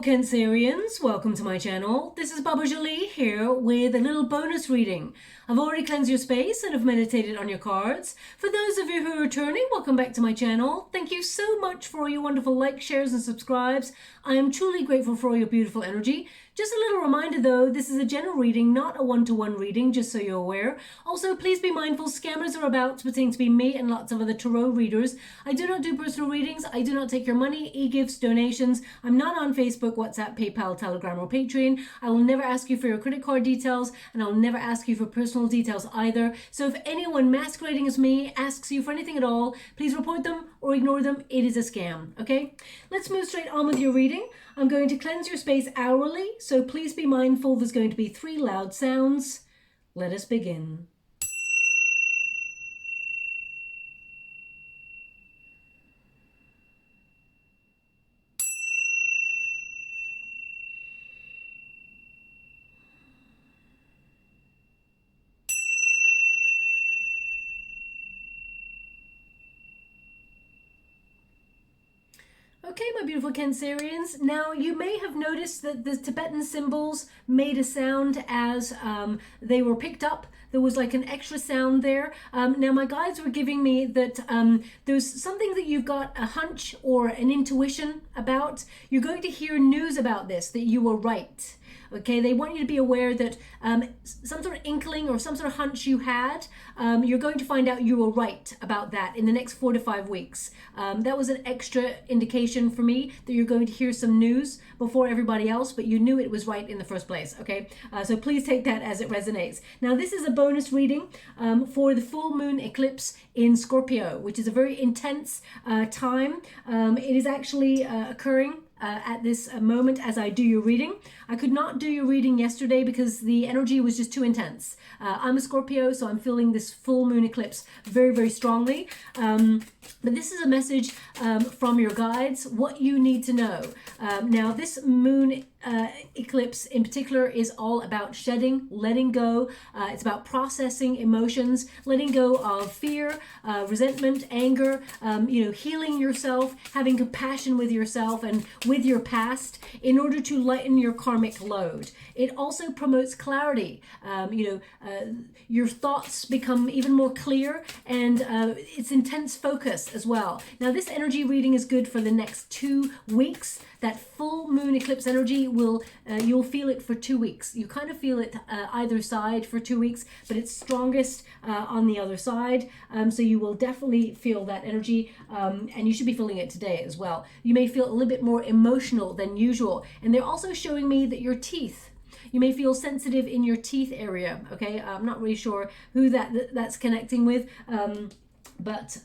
beautiful Cancerians, welcome to my channel. This is Baba Jolie here with a little bonus reading. I've already cleansed your space and have meditated on your cards. For those of you who are returning, welcome back to my channel. Thank you so much for all your wonderful likes, shares and subscribes. I am truly grateful for all your beautiful energy. Just a little reminder though, this is a general reading, not a one-to-one reading, just so you're aware. Also, please be mindful, scammers are about pretending to be me and lots of other tarot readers. I do not do personal readings. I do not take your money, e-gifts, donations. I'm not on Facebook, WhatsApp, PayPal, Telegram or Patreon. I will never ask you for your credit card details and I'll never ask you for personal details either. So if anyone masquerading as me asks you for anything at all, please report them or ignore them. It is a scam, okay? Let's move straight on with your reading. I'm going to cleanse your space hourly, so please be mindful there's going to be 3 loud sounds. Let us begin. Okay, my beautiful Cancerians. Now, you may have noticed that the Tibetan symbols made a sound as they were picked up. There was like an extra sound there. Now, my guides were giving me that there's something that you've got a hunch or an intuition about. You're going to hear news about this, that you were right. Okay, they want you to be aware that some sort of inkling or some sort of hunch you had, you're going to find out you were right about that in the next 4 to 5 weeks. That was an extra indication for me that you're going to hear some news before everybody else, but you knew it was right in the first place, okay? So please take that as it resonates. Now, this is a bonus reading for the full moon eclipse in Scorpio, which is a very intense time. It is actually occurring at this moment as I do your reading. I could not do your reading yesterday because the energy was just too intense. I'm a Scorpio, so I'm feeling this full moon eclipse very, very strongly. But this is a message from your guides, what you need to know. Now, this moon eclipse in particular is all about shedding, letting go. It's about processing emotions, letting go of fear, resentment, anger, healing yourself, having compassion with yourself and with your past in order to lighten your karmic load. It also promotes clarity. Your thoughts become even more clear and it's intense focus as well. Now, this energy reading is good for the next 2 weeks. That full moon eclipse energy will, you'll feel it for 2 weeks. You kind of feel it either side for 2 weeks, but it's strongest on the other side. So you will definitely feel that energy and you should be feeling it today as well. You may feel a little bit more emotional than usual. And they're also showing me that your teeth, you may feel sensitive in your teeth area, okay? I'm not really sure who that's connecting with, but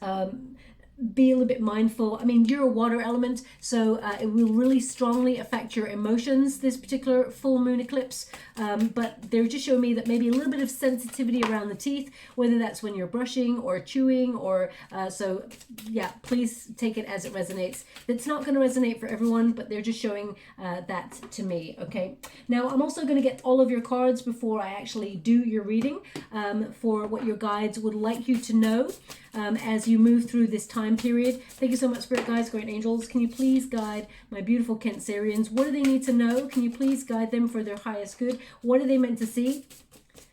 be a little bit mindful. I mean, you're a water element, so it will really strongly affect your emotions, this particular full moon eclipse. But they're just showing me that maybe a little bit of sensitivity around the teeth, whether that's when you're brushing or chewing or so yeah, please take it as it resonates. It's not going to resonate for everyone, but they're just showing that to me, okay? Now, I'm also going to get all of your cards before I actually do your reading for what your guides would like you to know as you move through this time period. Thank you so much, Spirit Guides, Great Angels. Can you please guide my beautiful Cancerians? What do they need to know? Can you please guide them for their highest good? What are they meant to see?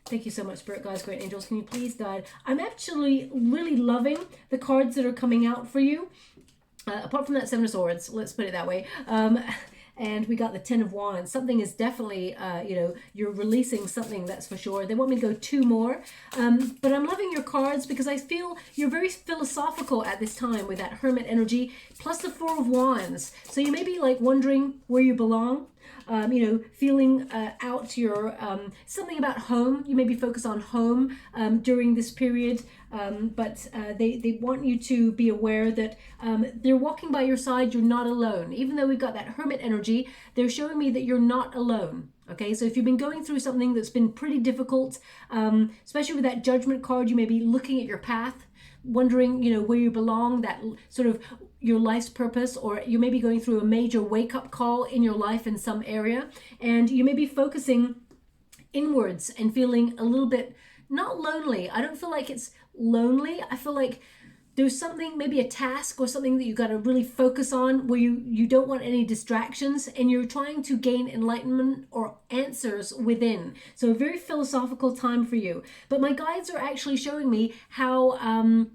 Thank you so much, Spirit Guides, Great Angels. Can you please guide? I'm actually really loving the cards that are coming out for you. Apart from that 7 of Swords, let's put it that way. And we got the 10 of Wands. Something is definitely, you're releasing something, that's for sure. They want me to go 2 more. But I'm loving your cards because I feel you're very philosophical at this time with that Hermit energy, plus the 4 of Wands. So you may be like wondering where you belong. Feeling out your, something about home. You may be focused on home during this period, but they want you to be aware that they're walking by your side. You're not alone. Even though we've got that Hermit energy, they're showing me that you're not alone. Okay, so if you've been going through something that's been pretty difficult, especially with that Judgment card, you may be looking at your path, wondering, where you belong, that sort of your life's purpose, or you may be going through a major wake-up call in your life in some area, and you may be focusing inwards and feeling a little bit, not lonely. I don't feel like it's lonely. I feel like there's something, maybe a task or something that you got to really focus on, where you don't want any distractions, and you're trying to gain enlightenment or answers within. So a very philosophical time for you. But my guides are actually showing me how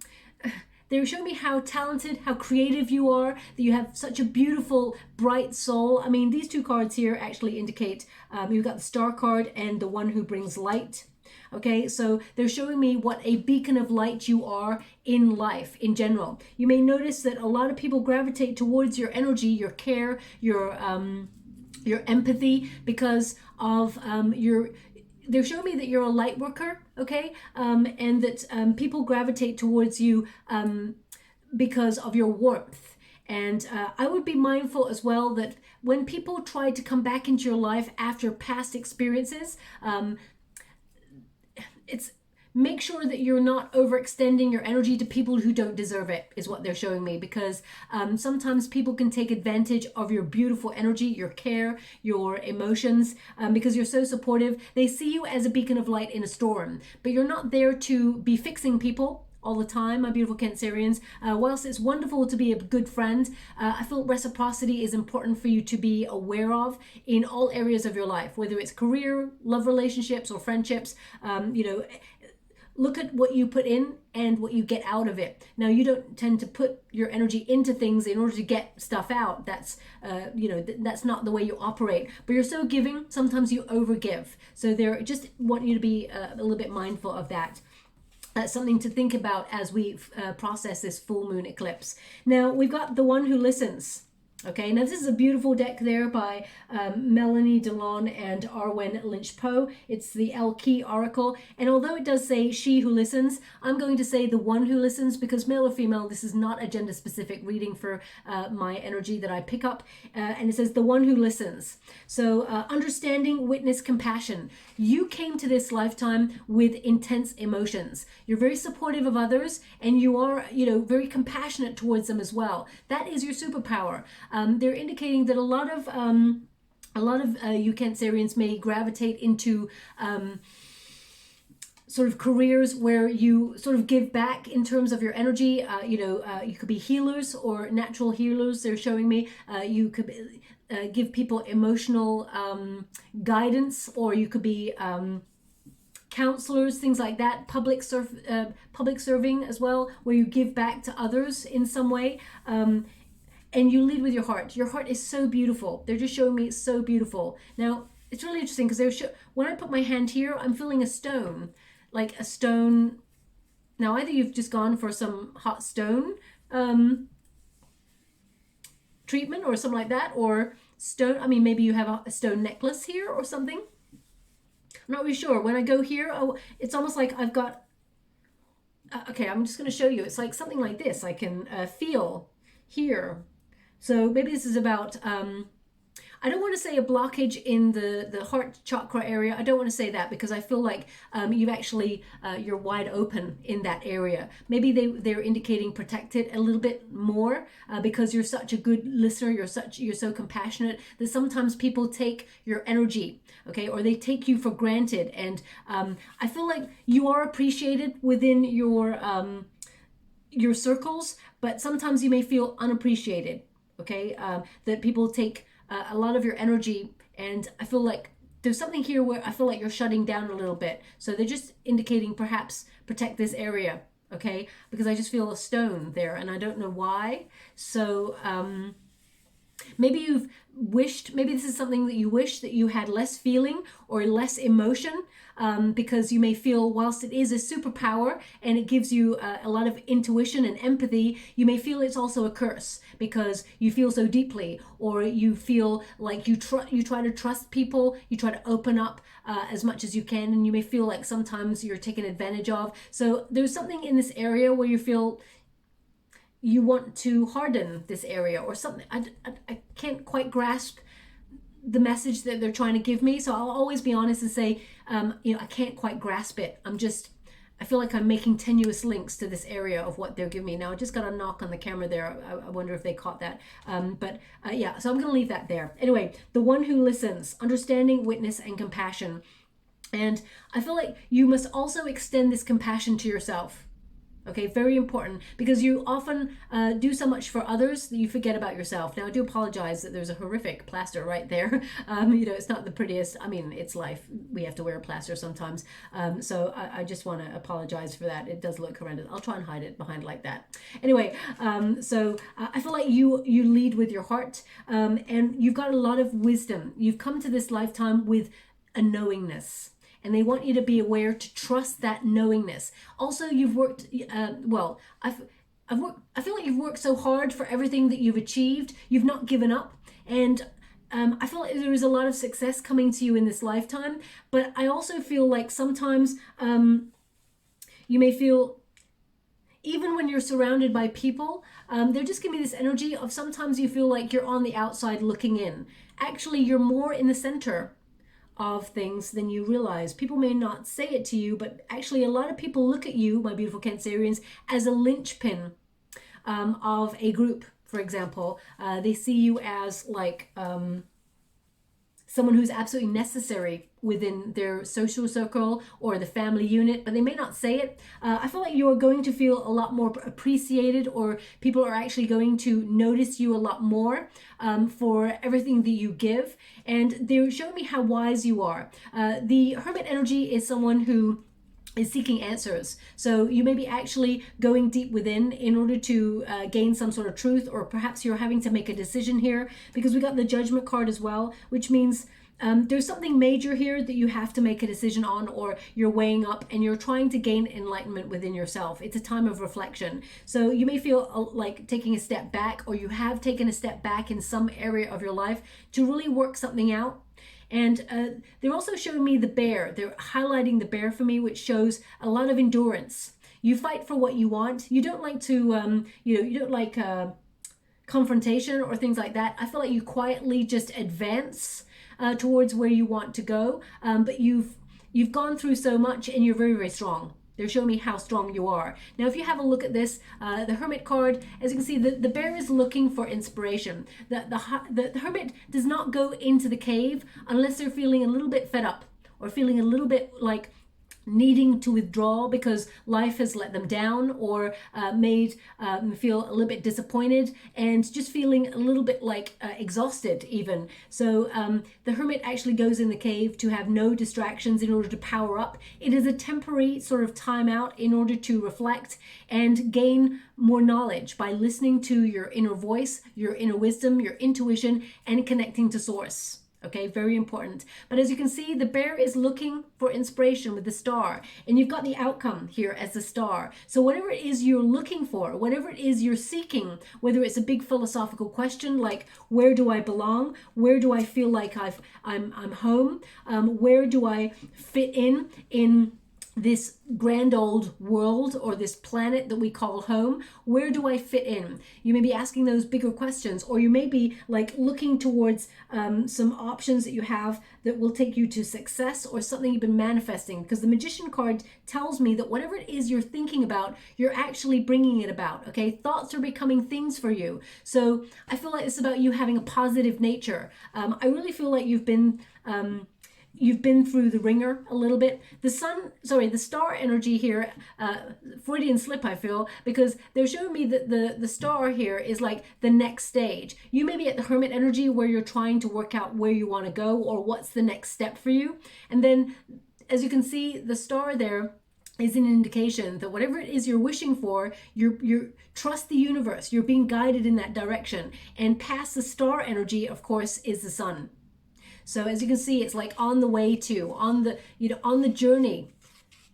they're showing me how talented, how creative you are, that you have such a beautiful, bright soul. I mean, these two cards here actually indicate, you've got the Star card and the one who brings light. Okay, so they're showing me what a beacon of light you are in life in general. You may notice that a lot of people gravitate towards your energy, your care, your empathy, because of they're showing me that you're a light worker, okay? And that people gravitate towards you because of your warmth. And I would be mindful as well that when people try to come back into your life after past experiences, make sure that you're not overextending your energy to people who don't deserve it, is what they're showing me. Because sometimes people can take advantage of your beautiful energy, your care, your emotions, because you're so supportive. They see you as a beacon of light in a storm, but you're not there to be fixing people all the time, my beautiful Cancerians. Whilst it's wonderful to be a good friend, I feel reciprocity is important for you to be aware of in all areas of your life, whether it's career, love relationships, or friendships. You know, look at what you put in and what you get out of it. Now, you don't tend to put your energy into things in order to get stuff out. That's, you know, that's not the way you operate. But you're so giving, sometimes you overgive. So they're just want you to be a little bit mindful of that. That's something to think about as we process this full moon eclipse. Now, we've got the one who listens. Okay, now this is a beautiful deck there by Melanie Delon and Arwen Lynch-Poe. It's the El Key Oracle. And although it does say she who listens, I'm going to say the one who listens, because male or female, this is not a gender specific reading for my energy that I pick up. And it says the one who listens. So understanding, witness, compassion. You came to this lifetime with intense emotions. You're very supportive of others, and you are, you know, very compassionate towards them as well. That is your superpower. They're indicating that a lot of you Cancerians may gravitate into sort of careers where you sort of give back in terms of your energy. You know, you could be healers or natural healers. They're showing me you could give people emotional guidance, or you could be counselors, things like that. Public serving as well, where you give back to others in some way. And you lead with your heart. Your heart is so beautiful. They're just showing me it's so beautiful. Now, it's really interesting because when I put my hand here, I'm feeling a stone, like a stone. Now, either you've just gone for some hot stone treatment or something like that, or stone. I mean, maybe you have a stone necklace here or something. I'm not really sure. When I go here, it's almost like I've got, okay, I'm just going to show you. It's like something like this. I can feel here. So maybe this is about, I don't want to say a blockage in the heart chakra area. I don't want to say that, because I feel like you've actually, you're wide open in that area. Maybe they're indicating protected a little bit more because you're such a good listener. You're so compassionate that sometimes people take your energy, okay, or they take you for granted. And I feel like you are appreciated within your circles, but sometimes you may feel unappreciated, okay? That people take a lot of your energy, and I feel like there's something here where I feel like you're shutting down a little bit. So they're just indicating perhaps protect this area, okay? Because I just feel a stone there, and I don't know why. So maybe you've wished, maybe this is something that you wish that you had less feeling or less emotion, because you may feel, whilst it is a superpower and it gives you a lot of intuition and empathy, you may feel it's also a curse because you feel so deeply, or you feel like you try to trust people, you try to open up as much as you can, and you may feel like sometimes you're taken advantage of. So there's something in this area where you feel you want to harden this area or something. I can't quite grasp the message that they're trying to give me. So I'll always be honest and say, you know, I can't quite grasp it. I feel like I'm making tenuous links to this area of what they're giving me. Now, I just got a knock on the camera there. I wonder if they caught that. Yeah, so I'm going to leave that there. Anyway, the one who listens, understanding, witness, and compassion. And I feel like you must also extend this compassion to yourself. Okay, very important, because you often do so much for others that you forget about yourself. Now, I do apologize that there's a horrific plaster right there. You know, it's not the prettiest. I mean, it's life. We have to wear a plaster sometimes. So I just want to apologize for that. It does look horrendous. I'll try and hide it behind like that. Anyway, so I feel like you lead with your heart, and you've got a lot of wisdom. You've come to this lifetime with a knowingness. And they want you to be aware to trust that knowingness. Also, you've worked, well, I feel like you've worked so hard for everything that you've achieved. You've not given up. And I feel like there is a lot of success coming to you in this lifetime. But I also feel like sometimes you may feel, even when you're surrounded by people, they're just giving me this energy of sometimes you feel like you're on the outside looking in. Actually, you're more in the center of things than you realize. People may not say it to you, but actually a lot of people look at you, my beautiful Cancerians, as a linchpin of a group. For example, they see you as like someone who's absolutely necessary within their social circle or the family unit, but they may not say it. I feel like you're going to feel a lot more appreciated, or people are actually going to notice you a lot more for everything that you give. And they're showing me how wise you are. The Hermit Energy is someone who is seeking answers. So you may be actually going deep within in order to gain some sort of truth, or perhaps you're having to make a decision here, because we got the Judgment card as well, which means there's something major here that you have to make a decision on, or you're weighing up and you're trying to gain enlightenment within yourself. It's a time of reflection. So you may feel like taking a step back, or you have taken a step back in some area of your life to really work something out. And they're also showing me the bear. They're highlighting the bear for me, which shows a lot of endurance. You fight for what you want. You don't like to, you don't like confrontation or things like that. I feel like you quietly just advance towards where you want to go. But you've gone through so much, and you're very, very strong. They're showing me how strong you are. Now, if you have a look at this, the Hermit card, as you can see, the bear is looking for inspiration. The Hermit does not go into the cave unless they're feeling a little bit fed up, or feeling a little bit like needing to withdraw because life has let them down, or made them feel a little bit disappointed, and just feeling a little bit like exhausted even. So the Hermit actually goes in the cave to have no distractions in order to power up. It is a temporary sort of timeout in order to reflect and gain more knowledge by listening to your inner voice, your inner wisdom, your intuition, and connecting to source. Okay, very important. But as you can see, the bear is looking for inspiration with the star, and you've got the outcome here as the star. So whatever it is you're looking for, whatever it is you're seeking, whether it's a big philosophical question like, where do I belong? Where do I feel like I'm home? Where do I fit in this grand old world, or this planet that we call home? Where do I fit in? You may be asking those bigger questions, or you may be like looking towards some options that you have that will take you to success, or something you've been manifesting, because the Magician card tells me that whatever it is you're thinking about, you're actually bringing it about. Okay, thoughts are becoming things for you. So I feel like it's about you having a positive nature. I really feel like you've been through the ringer a little bit. The star energy here, Freudian slip, I feel, because they're showing me that the star here is like the next stage. You may be at the Hermit energy where you're trying to work out where you want to go, or what's the next step for you. And then, as you can see, the star there is an indication that whatever it is you're wishing for, you trust the universe. You're being guided in that direction. And past the star energy, of course, is the sun. So as you can see, it's like on the way to, on the journey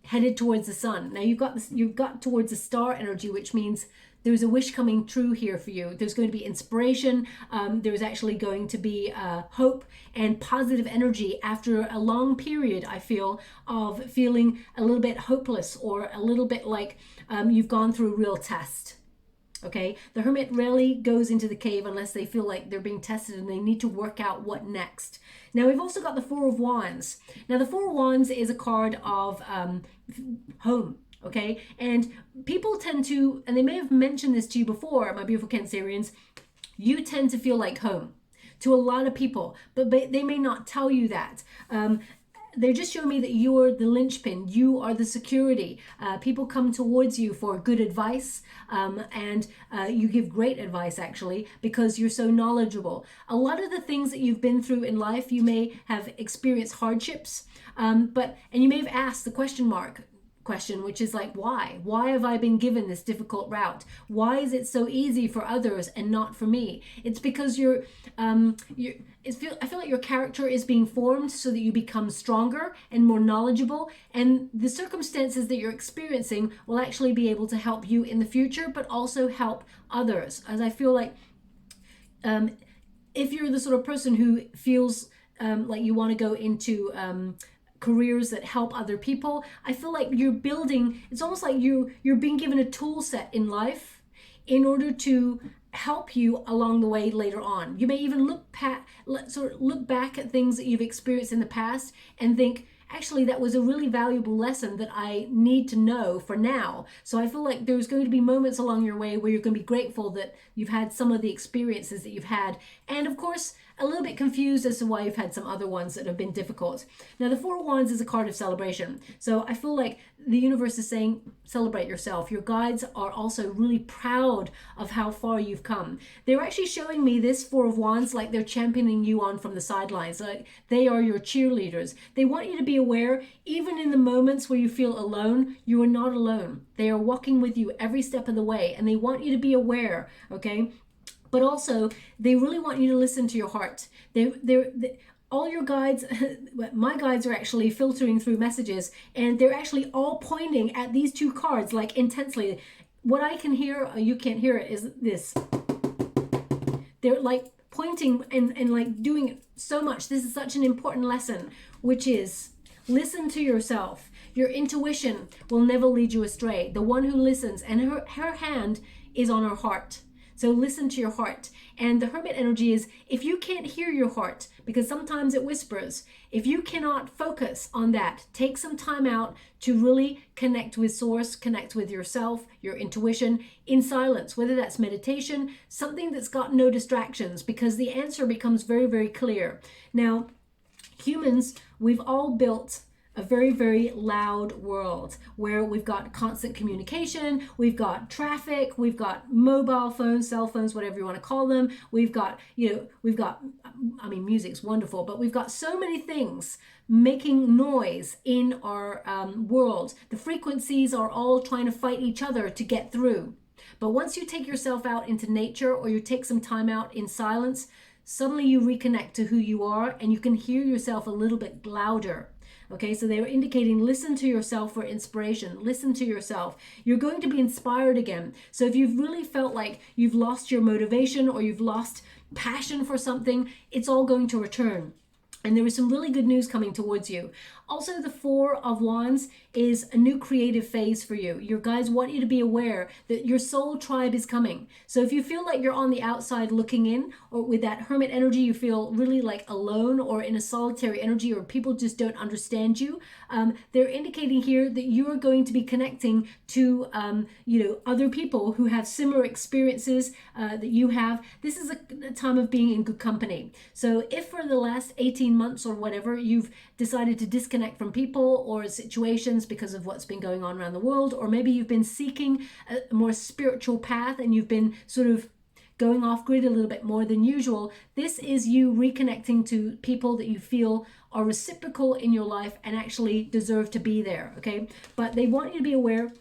headed towards the sun. Now you've got towards the star energy, which means there's a wish coming true here for you. There's going to be inspiration. There's actually going to be hope and positive energy after a long period, I feel, of feeling a little bit hopeless, or a little bit like you've gone through a real test. Okay, the Hermit rarely goes into the cave unless they feel like they're being tested and they need to work out what next. Now we've also got the Four of Wands. Now the Four of Wands is a card of home. Okay, and people tend to, and they may have mentioned this to you before, my beautiful Cancerians, you tend to feel like home to a lot of people, but they may not tell you that. they're just showing me that you're the linchpin, you are the security. People come towards you for good advice, and you give great advice actually, because you're so knowledgeable. A lot of the things that you've been through in life, you may have experienced hardships, and you may have asked the question, which is like, why have I been given this difficult route? Why is it so easy for others and not for me? It's because I feel like your character is being formed so that you become stronger and more knowledgeable, and the circumstances that you're experiencing will actually be able to help you in the future, but also help others. As I feel like if you're the sort of person who feels like you want to go into careers that help other people, I feel like you're building, it's almost like you're being given a tool set in life in order to help you along the way later on. You may even look back at things that you've experienced in the past and think, actually, that was a really valuable lesson that I need to know for now. So I feel like there's going to be moments along your way where you're going to be grateful that you've had some of the experiences that you've had. And of course, a little bit confused as to why you've had some other ones that have been difficult. Now, the Four of Wands is a card of celebration. So I feel like the universe is saying, celebrate yourself. Your guides are also really proud of how far you've come. They're actually showing me this Four of Wands like they're championing you on from the sidelines. Like they are your cheerleaders. They want you to be aware, even in the moments where you feel alone, you are not alone. They are walking with you every step of the way, and they want you to be aware, okay? But also, they really want you to listen to your heart. All your guides, my guides are actually filtering through messages, and they're actually all pointing at these two cards like intensely. What I can hear, you can't hear it, is this. They're like pointing and like doing it so much. This is such an important lesson, which is listen to yourself. Your intuition will never lead you astray. The one who listens, and her hand is on her heart. So listen to your heart. And the Hermit energy is, if you can't hear your heart, because sometimes it whispers, if you cannot focus on that, take some time out to really connect with source, connect with yourself, your intuition in silence, whether that's meditation, something that's got no distractions, because the answer becomes very, very clear. Now, humans, we've all built a very, very loud world where we've got constant communication, we've got traffic, we've got mobile phones, cell phones, whatever you want to call them. We've got, I mean, music's wonderful, but we've got so many things making noise in our world. The frequencies are all trying to fight each other to get through. But once you take yourself out into nature, or you take some time out in silence, suddenly you reconnect to who you are, and you can hear yourself a little bit louder. Okay, so they were indicating, listen to yourself for inspiration. Listen to yourself. You're going to be inspired again. So if you've really felt like you've lost your motivation, or you've lost passion for something, it's all going to return. And there is some really good news coming towards you. Also, the Four of Wands is a new creative phase for you. Your guides want you to be aware that your soul tribe is coming. So if you feel like you're on the outside looking in, or with that Hermit energy, you feel really like alone or in a solitary energy, or people just don't understand you, they're indicating here that you are going to be connecting to other people who have similar experiences that you have. This is a time of being in good company. So if for the last 18 months or whatever, you've decided to disconnect from people or situations because of what's been going on around the world, or maybe you've been seeking a more spiritual path and you've been sort of going off grid a little bit more than usual, this is you reconnecting to people that you feel are reciprocal in your life and actually deserve to be there, okay? But they want you to be aware.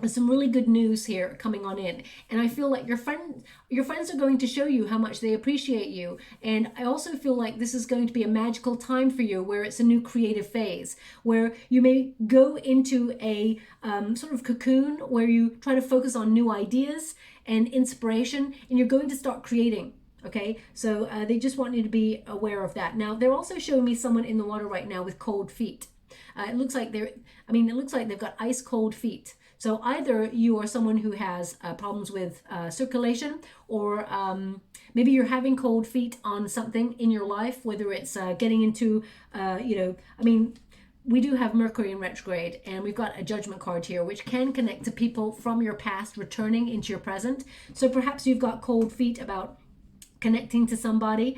There's some really good news here coming on in, and I feel like your friends are going to show you how much they appreciate you. And I also feel like this is going to be a magical time for you, where it's a new creative phase, where you may go into a sort of cocoon where you try to focus on new ideas and inspiration, and you're going to start creating. Okay, so they just want you to be aware of that. Now, they're also showing me someone in the water right now with cold feet. It looks like they've got ice cold feet. So either you are someone who has problems with circulation, or maybe you're having cold feet on something in your life, whether it's getting into, we do have Mercury in retrograde, and we've got a judgment card here, which can connect to people from your past returning into your present. So perhaps you've got cold feet about connecting to somebody,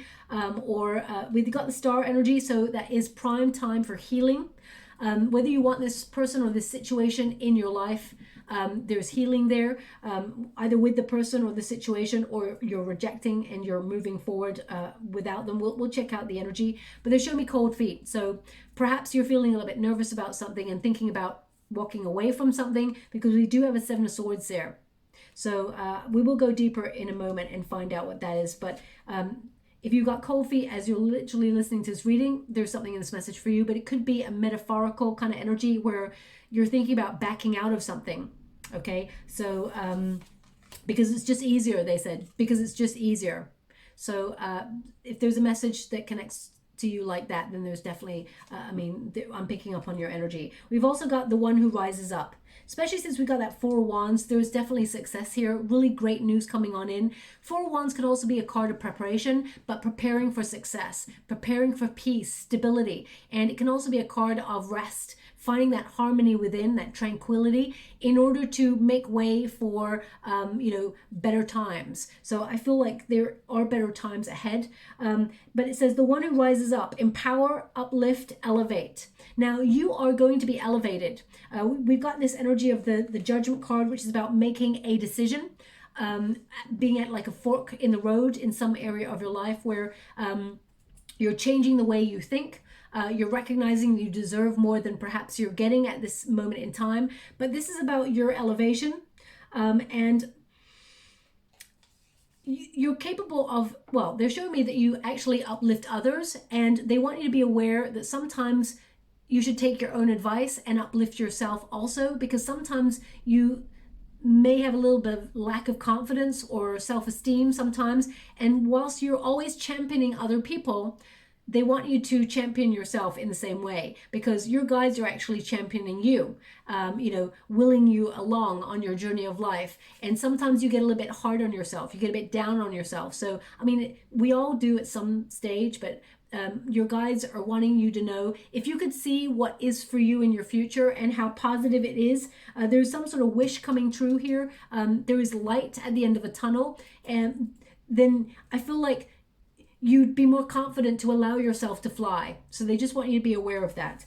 or we've got the star energy, so that is prime time for healing. Whether you want this person or this situation in your life, there's healing there, either with the person or the situation, or you're rejecting and you're moving forward without them. We'll check out the energy, but they show me cold feet. So perhaps you're feeling a little bit nervous about something and thinking about walking away from something, because we do have a Seven of Swords there. So we will go deeper in a moment and find out what that is. But if you've got cold feet as you're literally listening to this reading, there's something in this message for you. But it could be a metaphorical kind of energy where you're thinking about backing out of something. Okay, so because it's just easier, they said, because it's just easier. So if there's a message that connects to you like that, then there's definitely, I'm picking up on your energy. We've also got the one who rises up. Especially since we got that Four of Wands, there's definitely success here. Really great news coming on in. Four of Wands could also be a card of preparation, but preparing for success, preparing for peace, stability. And it can also be a card of rest, finding that harmony within, that tranquility, in order to make way for, better times. So I feel like there are better times ahead. But it says the one who rises up, empower, uplift, elevate. Now you are going to be elevated. We've got this energy of the Judgment card, which is about making a decision, being at like a fork in the road in some area of your life where you're changing the way you think. You're recognizing you deserve more than perhaps you're getting at this moment in time. But this is about your elevation, and you're capable of, well, they're showing me that you actually uplift others, and they want you to be aware that sometimes you should take your own advice and uplift yourself also, because sometimes you may have a little bit of lack of confidence or self-esteem sometimes. And whilst you're always championing other people, they want you to champion yourself in the same way, because your guides are actually championing you, willing you along on your journey of life. And sometimes you get a little bit hard on yourself. You get a bit down on yourself. So, we all do at some stage, but your guides are wanting you to know, if you could see what is for you in your future and how positive it is, there's some sort of wish coming true here. There is light at the end of a tunnel. And then I feel like you'd be more confident to allow yourself to fly. So they just want you to be aware of that.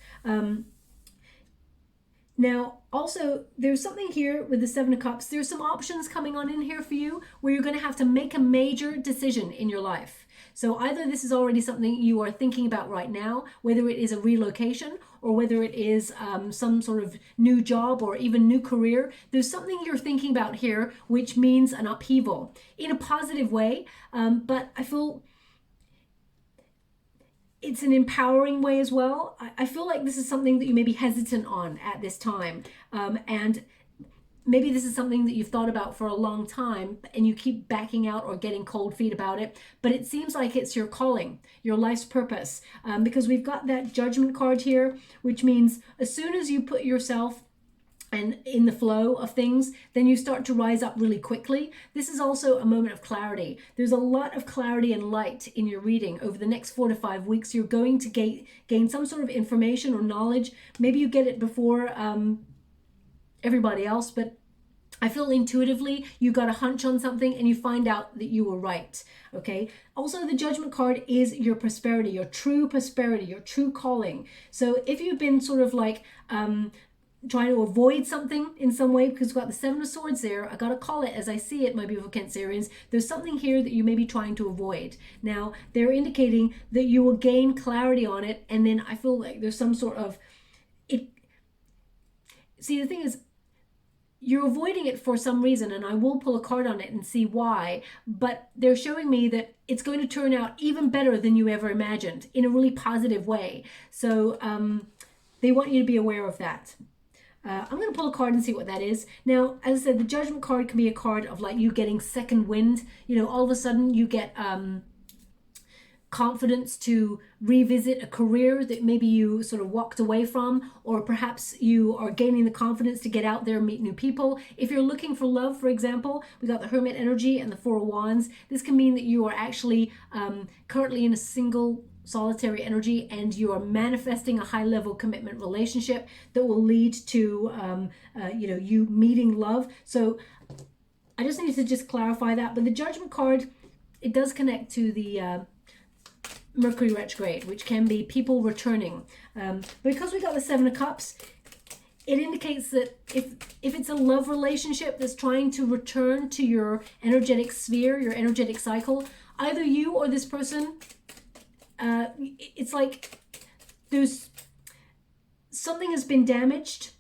Now, also, there's something here with the Seven of Cups. There's some options coming on in here for you where you're going to have to make a major decision in your life. So either this is already something you are thinking about right now, whether it is a relocation or whether it is some sort of new job or even new career. There's something you're thinking about here, which means an upheaval in a positive way. But I feel it's an empowering way as well. I feel like this is something that you may be hesitant on at this time. And maybe this is something that you've thought about for a long time and you keep backing out or getting cold feet about it. But it seems like it's your calling, your life's purpose. Because we've got that Judgment card here, which means as soon as you put yourself and in the flow of things, then you start to rise up really quickly. This is also a moment of clarity. There's a lot of clarity and light in your reading. Over the next 4 to 5 weeks, you're going to gain some sort of information or knowledge. Maybe you get it before everybody else, but I feel intuitively you got a hunch on something and you find out that you were right. Okay. Also, the Judgment card is your prosperity, your true calling. So if you've been sort of like trying to avoid something in some way, because we've got the Seven of Swords there, I gotta call it as I see it, my beautiful Cancerians. There's something here that you may be trying to avoid. Now, they're indicating that you will gain clarity on it, and then I feel like there's some sort of See, the thing is, you're avoiding it for some reason, and I will pull a card on it and see why, but they're showing me that it's going to turn out even better than you ever imagined in a really positive way. So they want you to be aware of that. I'm going to pull a card and see what that is. Now, as I said, the Judgment card can be a card of like you getting second wind. All of a sudden you get confidence to revisit a career that maybe you sort of walked away from, or perhaps you are gaining the confidence to get out there and meet new people. If you're looking for love, for example, we got the Hermit Energy and the Four of Wands. This can mean that you are actually currently in a single solitary energy, and you are manifesting a high-level commitment relationship that will lead to you meeting love. So I just need to just clarify that. But the Judgment card it does connect to the Mercury retrograde, which can be people returning. Because we got the Seven of Cups, it indicates that if it's a love relationship that's trying to return to your energetic sphere, your energetic cycle, either you or this person, it's like there's something has been damaged,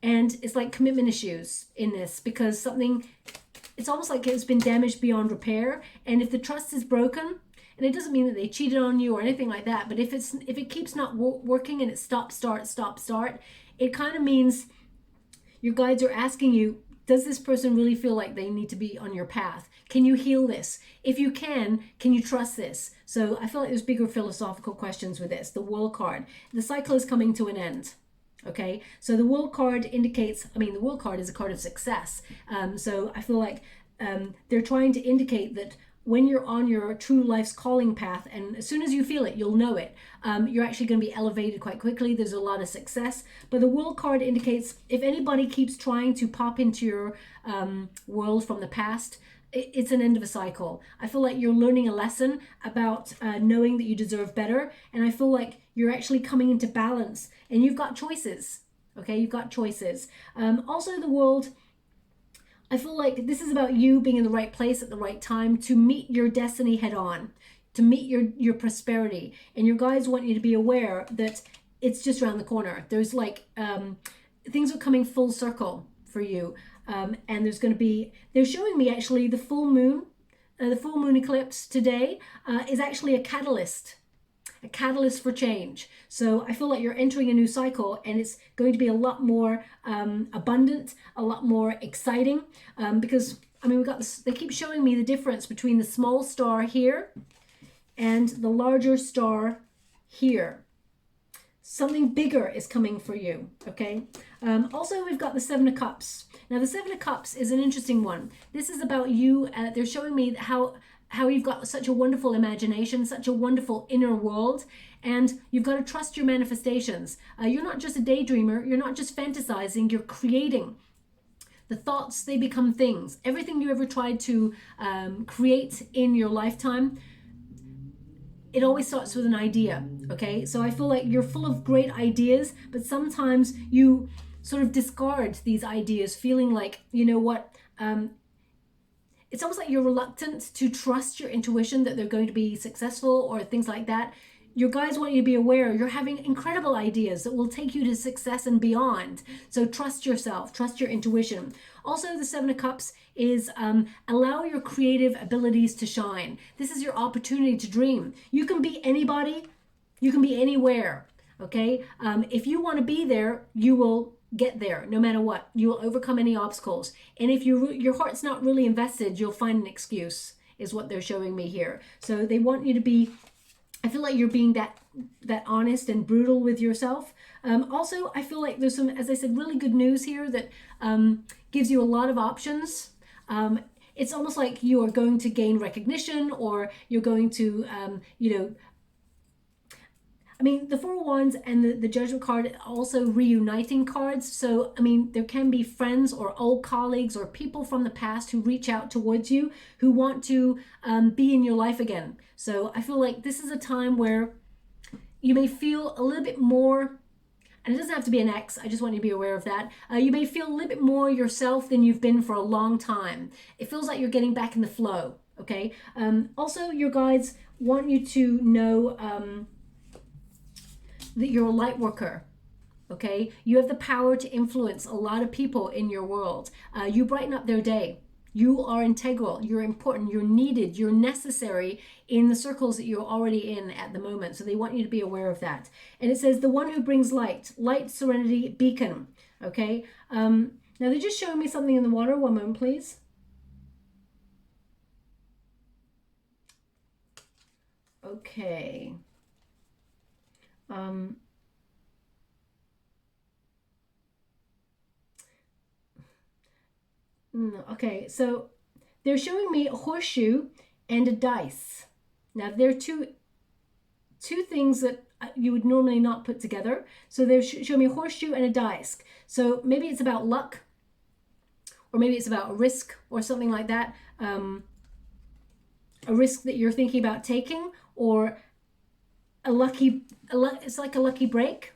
and it's like commitment issues in this, because something, it's almost like it's been damaged beyond repair. And if the trust is broken, and it doesn't mean that they cheated on you or anything like that, but if it keeps not working and it stop, start, it kind of means your guides are asking you, does this person really feel like they need to be on your path? Can you heal this? If you can you trust this? So I feel like there's bigger philosophical questions with this. The World card. The cycle is coming to an end. Okay, so the World card indicates, I mean, the World card is a card of success. So I feel like they're trying to indicate that when you're on your true life's calling path, and as soon as you feel it, you'll know it, you're actually going to be elevated quite quickly. There's a lot of success. But the World card indicates if anybody keeps trying to pop into your world from the past, it's an end of a cycle. I feel like you're learning a lesson about knowing that you deserve better. And I feel like you're actually coming into balance, and you've got choices. Okay, you've got choices. Also, the World, I feel like this is about you being in the right place at the right time to meet your destiny head on, to meet your prosperity. And your guides want you to be aware that it's just around the corner. There's like, things are coming full circle for you. And there's going to be, they're showing me actually the full moon eclipse today is actually a catalyst for change. So I feel like you're entering a new cycle, and it's going to be a lot more abundant, a lot more exciting, because I mean, we've got this, they keep showing me the difference between the small star here and the larger star here. Something bigger is coming for you, okay? Also, we've got the Seven of Cups. Now, the Seven of Cups is an interesting one. This is about you. They're showing me how you've got such a wonderful imagination, such a wonderful inner world, and you've got to trust your manifestations. You're not just a daydreamer. You're not just fantasizing. You're creating. The thoughts, they become things. Everything you ever tried to create in your lifetime, it always starts with an idea, okay? So I feel like you're full of great ideas, but sometimes you sort of discard these ideas, feeling like, you know what, it's almost like you're reluctant to trust your intuition that they're going to be successful or things like that. Your guides want you to be aware you're having incredible ideas that will take you to success and beyond. So trust yourself, trust your intuition. Also, the Seven of Cups is allow your creative abilities to shine. This is your opportunity to dream. You can be anybody, you can be anywhere, okay? If you want to be there, you will get there no matter what. You will overcome any obstacles. And if your heart's not really invested, you'll find an excuse, is what they're showing me here. So they want you to be, I feel like you're being that honest and brutal with yourself. Also, I feel like there's some, as I said, really good news here that gives you a lot of options. It's almost like you are going to gain recognition, or you're going to, you know, I mean, the Four of Wands and the Judgment card are also reuniting cards. So, I mean, there can be friends or old colleagues or people from the past who reach out towards you, who want to be in your life again. So I feel like this is a time where you may feel a little bit more, and it doesn't have to be an ex, I just want you to be aware of that. You may feel a little bit more yourself than you've been for a long time. It feels like you're getting back in the flow, okay? Also, your guides want you to know that you're a light worker, okay? You have the power to influence a lot of people in your world. You brighten up their day. You are integral, you're important, you're needed, you're necessary in the circles that you're already in at the moment. So they want you to be aware of that. And it says, the one who brings light, light, serenity, beacon, okay? Now they're just showing me something in the water. One moment, please. Okay. Okay, so they're showing me a horseshoe and a dice. Now, there are two things that you would normally not put together. So they're showing me a horseshoe and a dice. So maybe it's about luck, or maybe it's about risk or something like that. a risk that you're thinking about taking, or it's like a lucky break.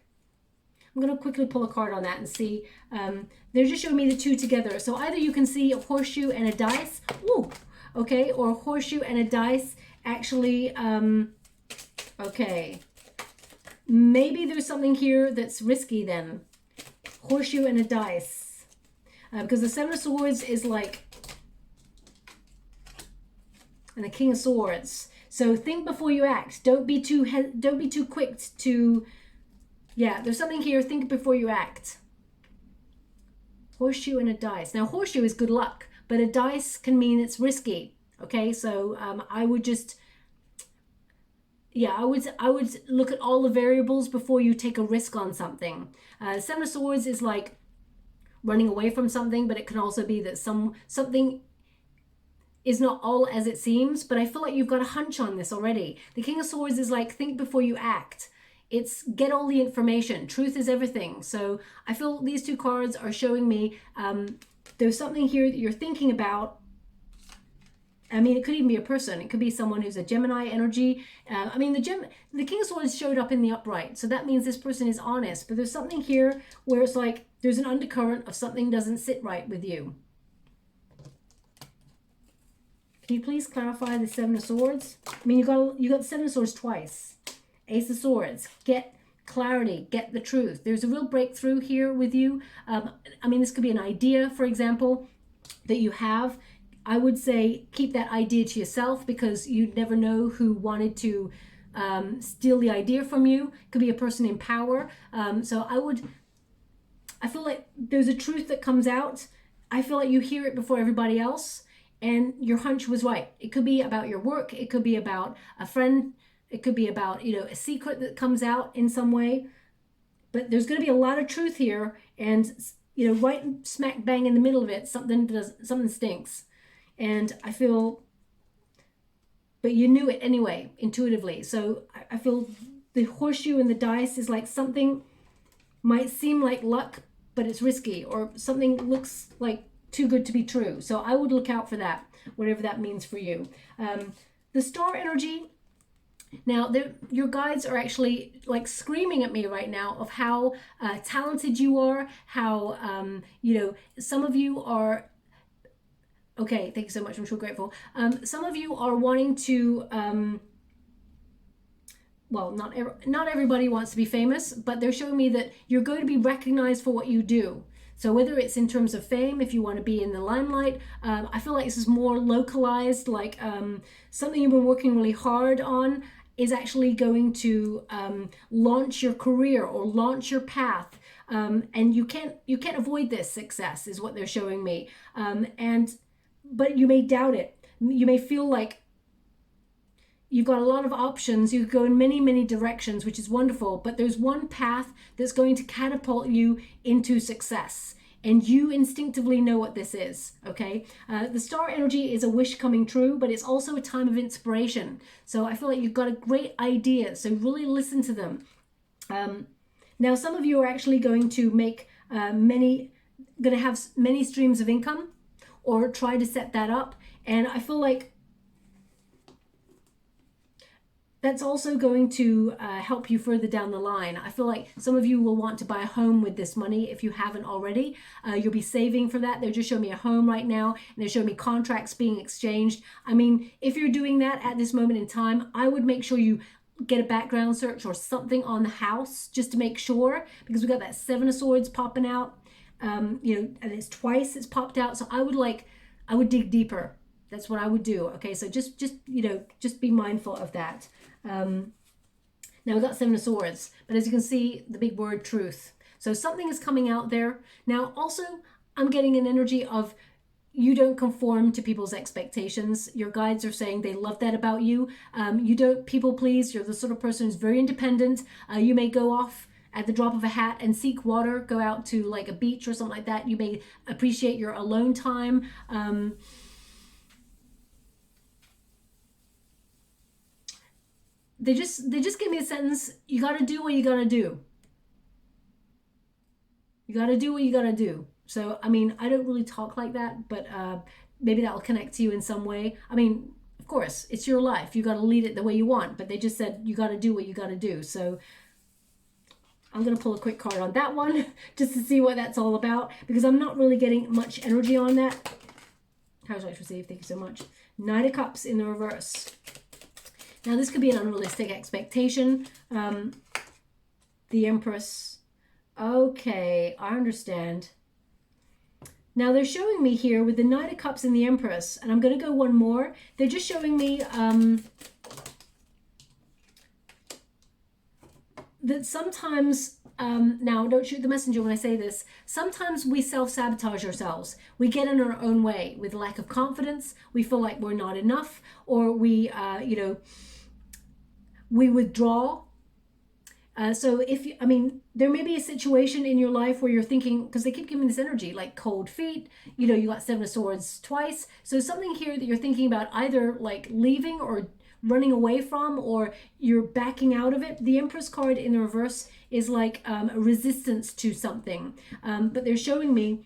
I'm going to quickly pull a card on that and see. They're just showing me the two together. So either you can see a horseshoe and a dice. Ooh, okay, or a horseshoe and a dice. Actually, okay. Maybe there's something here that's risky then. Horseshoe and a dice. Because the Seven of Swords is like... And the King of Swords. So think before you act. Don't be too quick to... Yeah, there's something here. Think before you act. Horseshoe and a dice. Now, horseshoe is good luck, but a dice can mean it's risky. Okay, so I would just... Yeah, I would look at all the variables before you take a risk on something. Seven of Swords is like running away from something, but it can also be that something is not all as it seems, but I feel like you've got a hunch on this already. The King of Swords is like, think before you act. It's get all the information. Truth is everything. So I feel these two cards are showing me there's something here that you're thinking about. I mean, it could even be a person. It could be someone who's a Gemini energy. I mean, the King of Swords showed up in the upright. So that means this person is honest. But there's something here where it's like there's an undercurrent of something doesn't sit right with you. Can you please clarify the Seven of Swords? I mean, you got the Seven of Swords twice. Ace of Swords. Get clarity. Get the truth. There's a real breakthrough here with you. I mean, this could be an idea, for example, that you have. I would say keep that idea to yourself because you never know who wanted to steal the idea from you. Could be a person in power. So I feel like there's a truth that comes out. I feel like you hear it before everybody else and your hunch was right. It could be about your work. It could be about a friend. It could be about, you know, a secret that comes out in some way. But there's going to be a lot of truth here. And, you know, right smack bang in the middle of it, something stinks. And I feel, but you knew it anyway, intuitively. So I feel the horseshoe and the dice is like something might seem like luck, but it's risky, or something looks like too good to be true. So I would look out for that, whatever that means for you. The star energy, now your guides are actually like screaming at me right now of how talented you are, how, you know, some of you are... Okay, thank you so much. I'm so grateful. Some of you are wanting to, well, not everybody wants to be famous, but they're showing me that you're going to be recognized for what you do. So whether it's in terms of fame, if you want to be in the limelight, I feel like this is more localized, like something you've been working really hard on is actually going to launch your career or launch your path. And you can't avoid this success is what they're showing me. But you may doubt it. You may feel like you've got a lot of options. You could go in many, many directions, which is wonderful. But there's one path that's going to catapult you into success. And you instinctively know what this is, okay? The star energy is a wish coming true, but it's also a time of inspiration. So I feel like you've got a great idea. So really listen to them. Now, some of you are actually going to make have many streams of income, or try to set that up. And I feel like that's also going to help you further down the line. I feel like some of you will want to buy a home with this money if you haven't already. You'll be saving for that. They're just showing me a home right now, and they're showing me contracts being exchanged. I mean, if you're doing that at this moment in time, I would make sure you get a background search or something on the house just to make sure, because we've got that Seven of Swords popping out. You know, and it's twice it's popped out. So I would dig deeper. That's what I would do. Okay, so just you know, just be mindful of that. Now we've got Seven of Swords, but as you can see, the big word truth. So something is coming out there. Now also, I'm getting an energy of you don't conform to people's expectations. Your guides are saying they love that about you. You don't people please. You're the sort of person who's very independent. You may go off at the drop of a hat and seek water, go out to like a beach or something like that. You may appreciate your alone time. They just give me a sentence. You got to do what you got to do. You got to do what you got to do. So, I mean, I don't really talk like that, but maybe that will connect to you in some way. I mean, course, it's your life. You got to lead it the way you want. But they just said you got to do what you got to do. So I'm going to pull a quick card on that one just to see what that's all about, because I'm not really getting much energy on that. How's I receive? Thank you so much. Knight of Cups in the reverse. Now, this could be an unrealistic expectation. The Empress. Okay, I understand. Now, they're showing me here with the Knight of Cups and the Empress, and I'm going to go one more. They're just showing me that sometimes, now don't shoot the messenger when I say this, sometimes we self-sabotage ourselves. We get in our own way with lack of confidence. We feel like we're not enough, or we, you know, we withdraw. So if you, I mean, there may be a situation in your life where you're thinking, because they keep giving this energy, like cold feet, you know, you got Seven of Swords twice. So something here that you're thinking about either like leaving or running away from, or you're backing out of it. The Empress card in the reverse is like a resistance to something. But they're showing me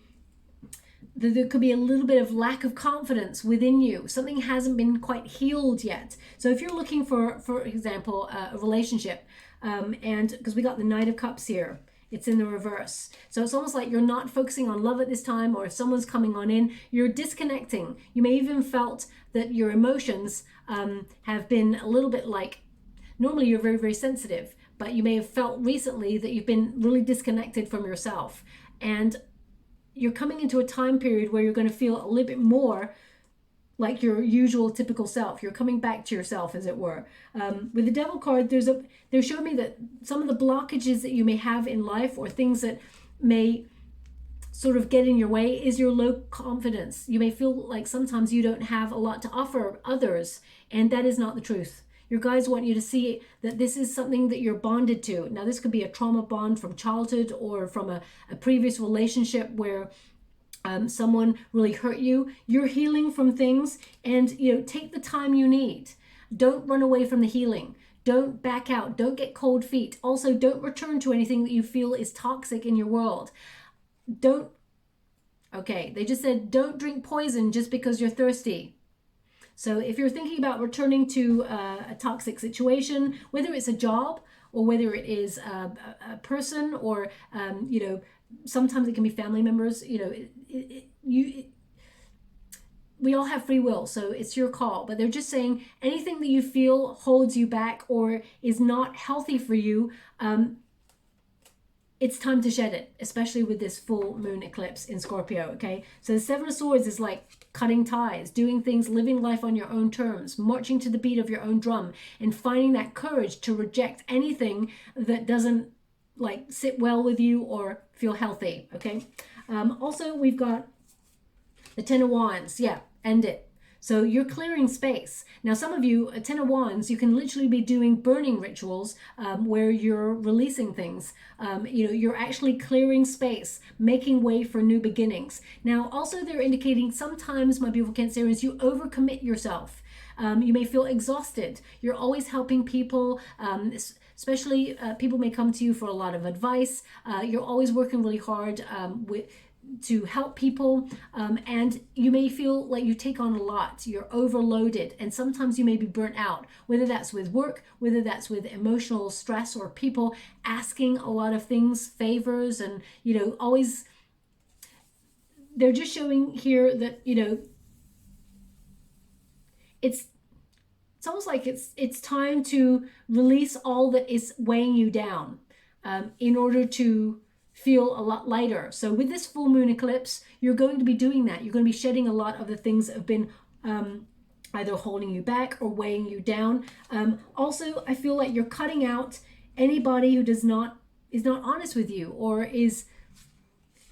that there could be a little bit of lack of confidence within you. Something hasn't been quite healed yet. So if you're looking for example, a relationship, and because we got the Knight of Cups here, it's in the reverse. So it's almost like you're not focusing on love at this time, or if someone's coming on in, you're disconnecting. You may even felt that your emotions have been a little bit like, normally you're very, very sensitive, but you may have felt recently that you've been really disconnected from yourself. And you're coming into a time period where you're going to feel a little bit more like your usual typical self. You're coming back to yourself, as it were. With the Devil card, they're showing me that some of the blockages that you may have in life, or things that may sort of get in your way, is your low confidence. You may feel like sometimes you don't have a lot to offer others, and that is not the truth. Your guides want you to see that this is something that you're bonded to. Now, this could be a trauma bond from childhood, or from a previous relationship where someone really hurt you. You're healing from things, and you know, take the time you need. Don't run away from the healing. Don't back out. Don't get cold feet. Also, don't return to anything that you feel is toxic in your world. Don't, okay, they just said don't drink poison just because you're thirsty. So if you're thinking about returning to a toxic situation, whether it's a job, or whether it is a person, or you know, sometimes it can be family members, you know, we all have free will, so it's your call. But they're just saying anything that you feel holds you back or is not healthy for you, it's time to shed it, especially with this full moon eclipse in Scorpio, okay? So the Seven of Swords is like cutting ties, doing things, living life on your own terms, marching to the beat of your own drum, and finding that courage to reject anything that doesn't like sit well with you or feel healthy, okay? Also, we've got the Ten of Wands. Yeah, end it. So you're clearing space. Now, some of you, a Ten of Wands, you can literally be doing burning rituals where you're releasing things. You know, you're actually clearing space, making way for new beginnings. Now, also they're indicating sometimes, my beautiful Cancerians, you overcommit yourself. You may feel exhausted. You're always helping people, especially people may come to you for a lot of advice. You're always working really hard to help people, and you may feel like you take on a lot. You're overloaded, and sometimes you may be burnt out, whether that's with work, whether that's with emotional stress, or people asking a lot of things, favors, and you know, always. They're just showing here that, you know, it's almost like it's time to release all that is weighing you down, in order to feel a lot lighter. So with this full moon eclipse, you're going to be doing that. You're going to be shedding a lot of the things that have been either holding you back or weighing you down. Also, I feel like you're cutting out anybody who is not honest with you, or is,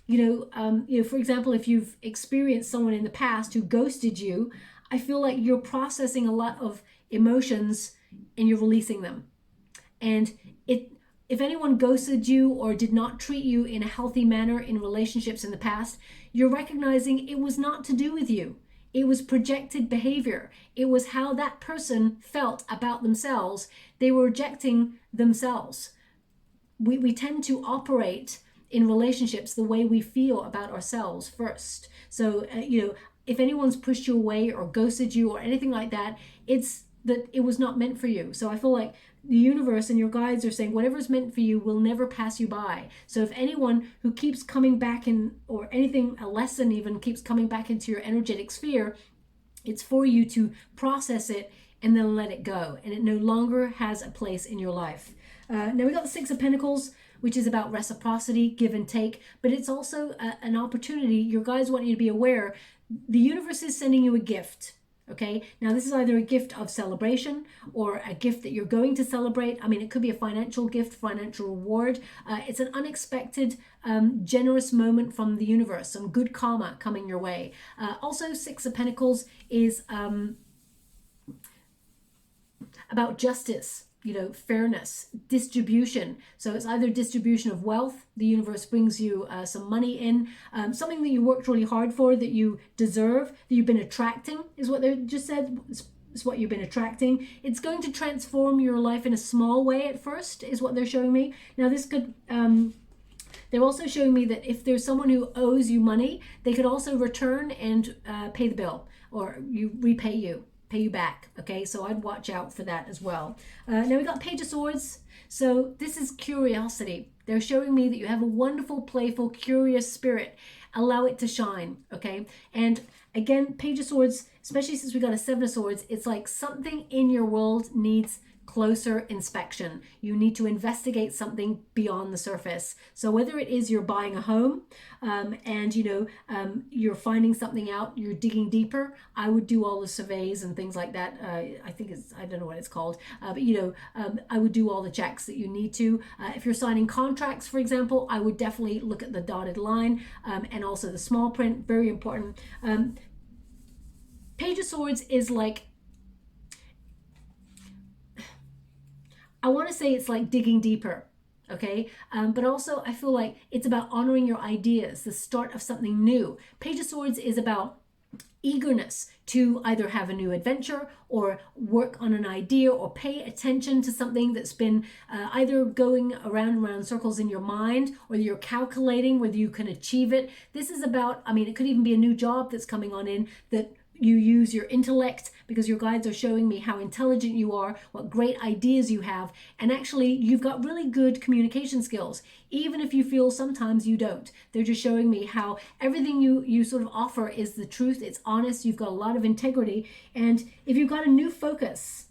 you know, for example, if you've experienced someone in the past who ghosted you, I feel like you're processing a lot of emotions and you're releasing them. And if anyone ghosted you or did not treat you in a healthy manner in relationships in the past, you're recognizing it was not to do with you. It was projected behavior. It was how that person felt about themselves. They were rejecting themselves. We tend to operate in relationships the way we feel about ourselves first. So, you know, if anyone's pushed you away or ghosted you or anything like that, it's that it was not meant for you. So I feel like the universe and your guides are saying whatever's meant for you will never pass you by. So if anyone who keeps coming back in, or anything, a lesson even keeps coming back into your energetic sphere, it's for you to process it and then let it go. And it no longer has a place in your life. Now we got the Six of Pentacles, which is about reciprocity, give and take, but it's also an opportunity. Your guides want you to be aware the universe is sending you a gift. Okay, now this is either a gift of celebration or a gift that you're going to celebrate. I mean, it could be a financial gift, financial reward. It's an unexpected, generous moment from the universe, some good karma coming your way. Also, Six of Pentacles is about justice, you know, fairness, distribution. So it's either distribution of wealth, the universe brings you some money in, something that you worked really hard for, that you deserve, that you've been attracting, is what they just said, is what you've been attracting. It's going to transform your life in a small way at first, is what they're showing me. Now this could, they're also showing me that if there's someone who owes you money, they could also return and pay the bill, or repay you. Pay you back. Okay, so I'd watch out for that as well. Now we got Page of Swords. So this is curiosity. They're showing me that you have a wonderful, playful, curious spirit. Allow it to shine. Okay, and again, Page of Swords, especially since we got a Seven of Swords, it's like something in your world needs closer inspection. You need to investigate something beyond the surface. So whether it is you're buying a home and you know you're finding something out, you're digging deeper, I would do all the surveys and things like that. I think it's, I don't know what it's called, but you know, I would do all the checks that you need to. If you're signing contracts, for example, I would definitely look at the dotted line and also the small print, very important. Page of Swords is like, I want to say it's like digging deeper, okay? But also I feel like it's about honoring your ideas, the start of something new. Page of Swords is about eagerness to either have a new adventure or work on an idea or pay attention to something that's been either going around circles in your mind, or you're calculating whether you can achieve it. This is about, I mean, it could even be a new job that's coming on in that you use your intellect, because your guides are showing me how intelligent you are, what great ideas you have, and actually you've got really good communication skills, even if you feel sometimes you don't. They're just showing me how everything you sort of offer is the truth, it's honest, you've got a lot of integrity, and if you've got a new focus,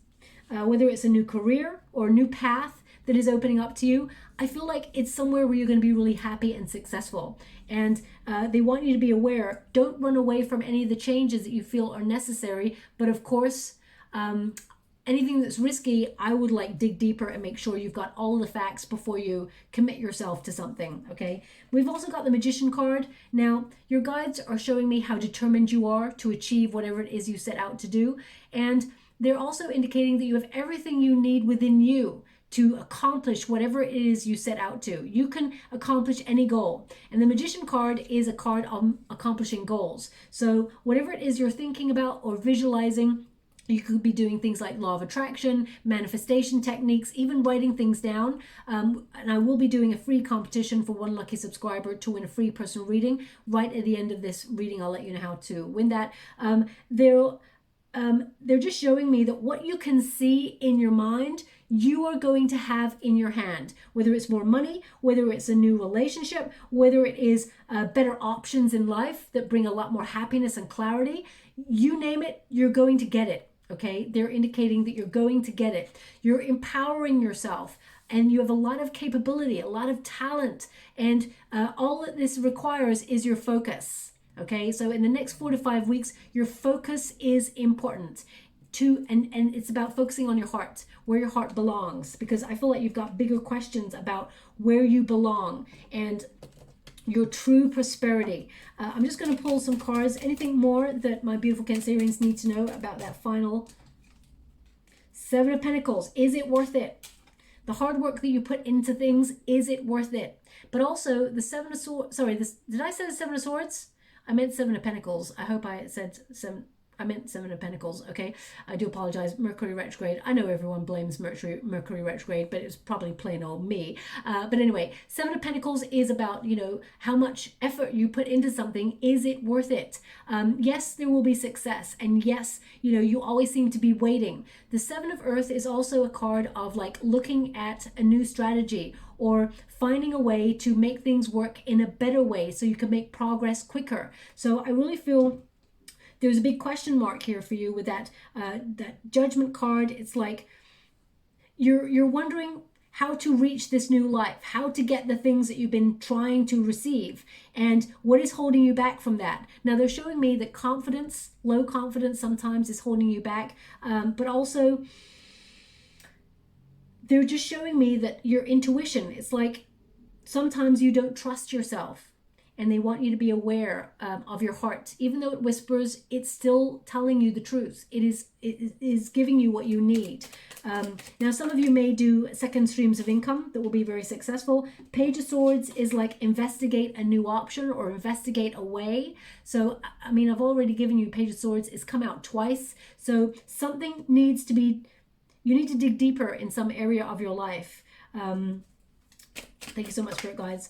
whether it's a new career or a new path that is opening up to you, I feel like it's somewhere where you're going to be really happy and successful. And they want you to be aware, don't run away from any of the changes that you feel are necessary. But of course, anything that's risky, I would like dig deeper and make sure you've got all the facts before you commit yourself to something, okay? We've also got the Magician card. Now, your guides are showing me how determined you are to achieve whatever it is you set out to do. And they're also indicating that you have everything you need within you to accomplish whatever it is you set out to. You can accomplish any goal. And the Magician card is a card on accomplishing goals. So whatever it is you're thinking about or visualizing, you could be doing things like law of attraction, manifestation techniques, even writing things down. And I will be doing a free competition for one lucky subscriber to win a free personal reading. Right at the end of this reading, I'll let you know how to win that. They're just showing me that what you can see in your mind, you are going to have in your hand, whether it's more money, whether it's a new relationship, whether it is better options in life that bring a lot more happiness and clarity. You name it, you're going to get it, okay? They're indicating that you're going to get it. You're empowering yourself, and you have a lot of capability, a lot of talent, and all that this requires is your focus, okay? So in the next 4 to 5 weeks, your focus is important. And it's about focusing on your heart, where your heart belongs, because I feel like you've got bigger questions about where you belong and your true prosperity. I'm just going to pull some cards. Anything more that my beautiful Cancerians need to know about that final Seven of Pentacles? Is it worth it? The hard work that you put into things, is it worth it? But also the Seven of Swords, sorry, did I say the Seven of Swords? I meant Seven of Pentacles. I hope I said seven. I meant Seven of Pentacles, okay? I do apologize. Mercury retrograde. I know everyone blames Mercury retrograde, but it's probably plain old me. But anyway, Seven of Pentacles is about, you know, how much effort you put into something. Is it worth it? Yes, there will be success. And yes, you know, you always seem to be waiting. The Seven of Earth is also a card of like looking at a new strategy or finding a way to make things work in a better way so you can make progress quicker. So I really feel there's a big question mark here for you with that Judgment card. It's like you're wondering how to reach this new life, how to get the things that you've been trying to receive, and what is holding you back from that. Now they're showing me that confidence, low confidence sometimes is holding you back, but also they're just showing me that your intuition, it's like sometimes you don't trust yourself. And they want you to be aware of your heart. Even though it whispers, it's still telling you the truth. It is giving you what you need. Now, some of you may do second streams of income that will be very successful. Page of Swords is like investigate a new option or investigate a way. So, I mean, I've already given you Page of Swords. It's come out twice. So something needs to be, you need to dig deeper in some area of your life. Thank you so much for it, guys.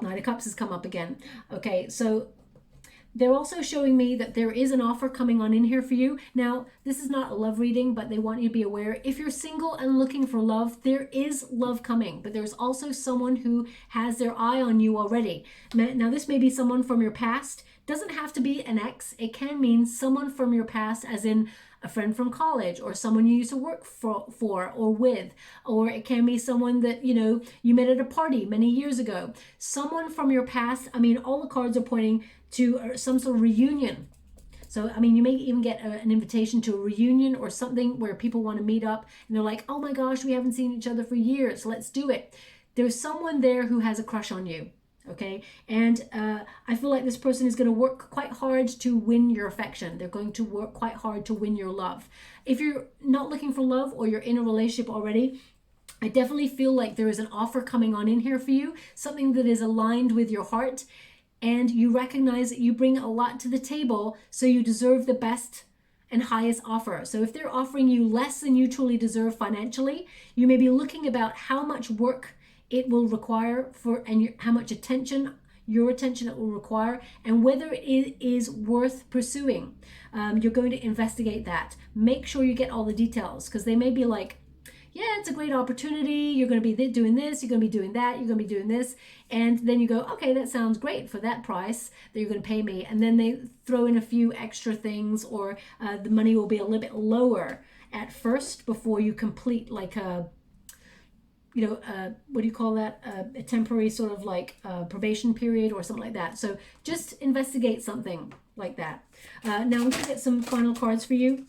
Knight of Cups has come up again. Okay, so they're also showing me that there is an offer coming on in here for you. Now, this is not a love reading, but they want you to be aware. If you're single and looking for love, there is love coming, but there's also someone who has their eye on you already. Now, this may be someone from your past. Doesn't have to be an ex. It can mean someone from your past, as in a friend from college or someone you used to work for or with, or it can be someone that, you know, you met at a party many years ago. Someone from your past. I mean, all the cards are pointing to some sort of reunion. So, I mean, you may even get an invitation to a reunion or something where people want to meet up and they're like, oh my gosh, we haven't seen each other for years. Let's do it. There's someone there who has a crush on you. Okay, and I feel like this person is going to work quite hard to win your affection. They're going to work quite hard to win your love. If you're not looking for love or you're in a relationship already, I definitely feel like there is an offer coming on in here for you, something that is aligned with your heart, and you recognize that you bring a lot to the table, so you deserve the best and highest offer. So if they're offering you less than you truly deserve financially, you may be looking about how much work it will require and how much attention, your attention it will require, and whether it is worth pursuing. You're going to investigate that. Make sure you get all the details, because they may be like, yeah, it's a great opportunity. You're going to be doing this, you're going to be doing that, you're going to be doing this. And then you go, okay, that sounds great for that price that you're going to pay me. And then they throw in a few extra things, or the money will be a little bit lower at first before you complete like a, you know, what do you call that? A temporary sort of like probation period or something like that. So just investigate something like that. Now I'm going to get some final cards for you.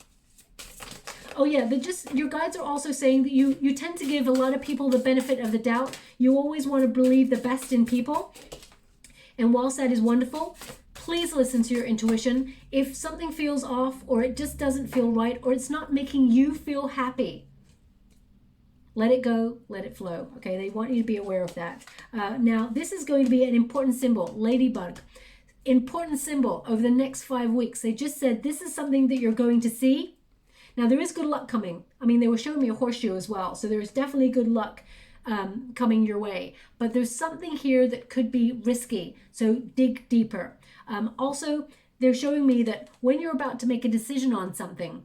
Oh yeah, your guides are also saying that you tend to give a lot of people the benefit of the doubt. You always want to believe the best in people. And whilst that is wonderful, please listen to your intuition. If something feels off, or it just doesn't feel right, or it's not making you feel happy, let it go, let it flow. Okay, they want you to be aware of that. Now, this is going to be an important symbol, ladybug. Important symbol over the next 5 weeks. They just said this is something that you're going to see. Now, there is good luck coming. I mean, they were showing me a horseshoe as well, so there's definitely good luck coming your way. But there's something here that could be risky, so dig deeper. Also, they're showing me that when you're about to make a decision on something,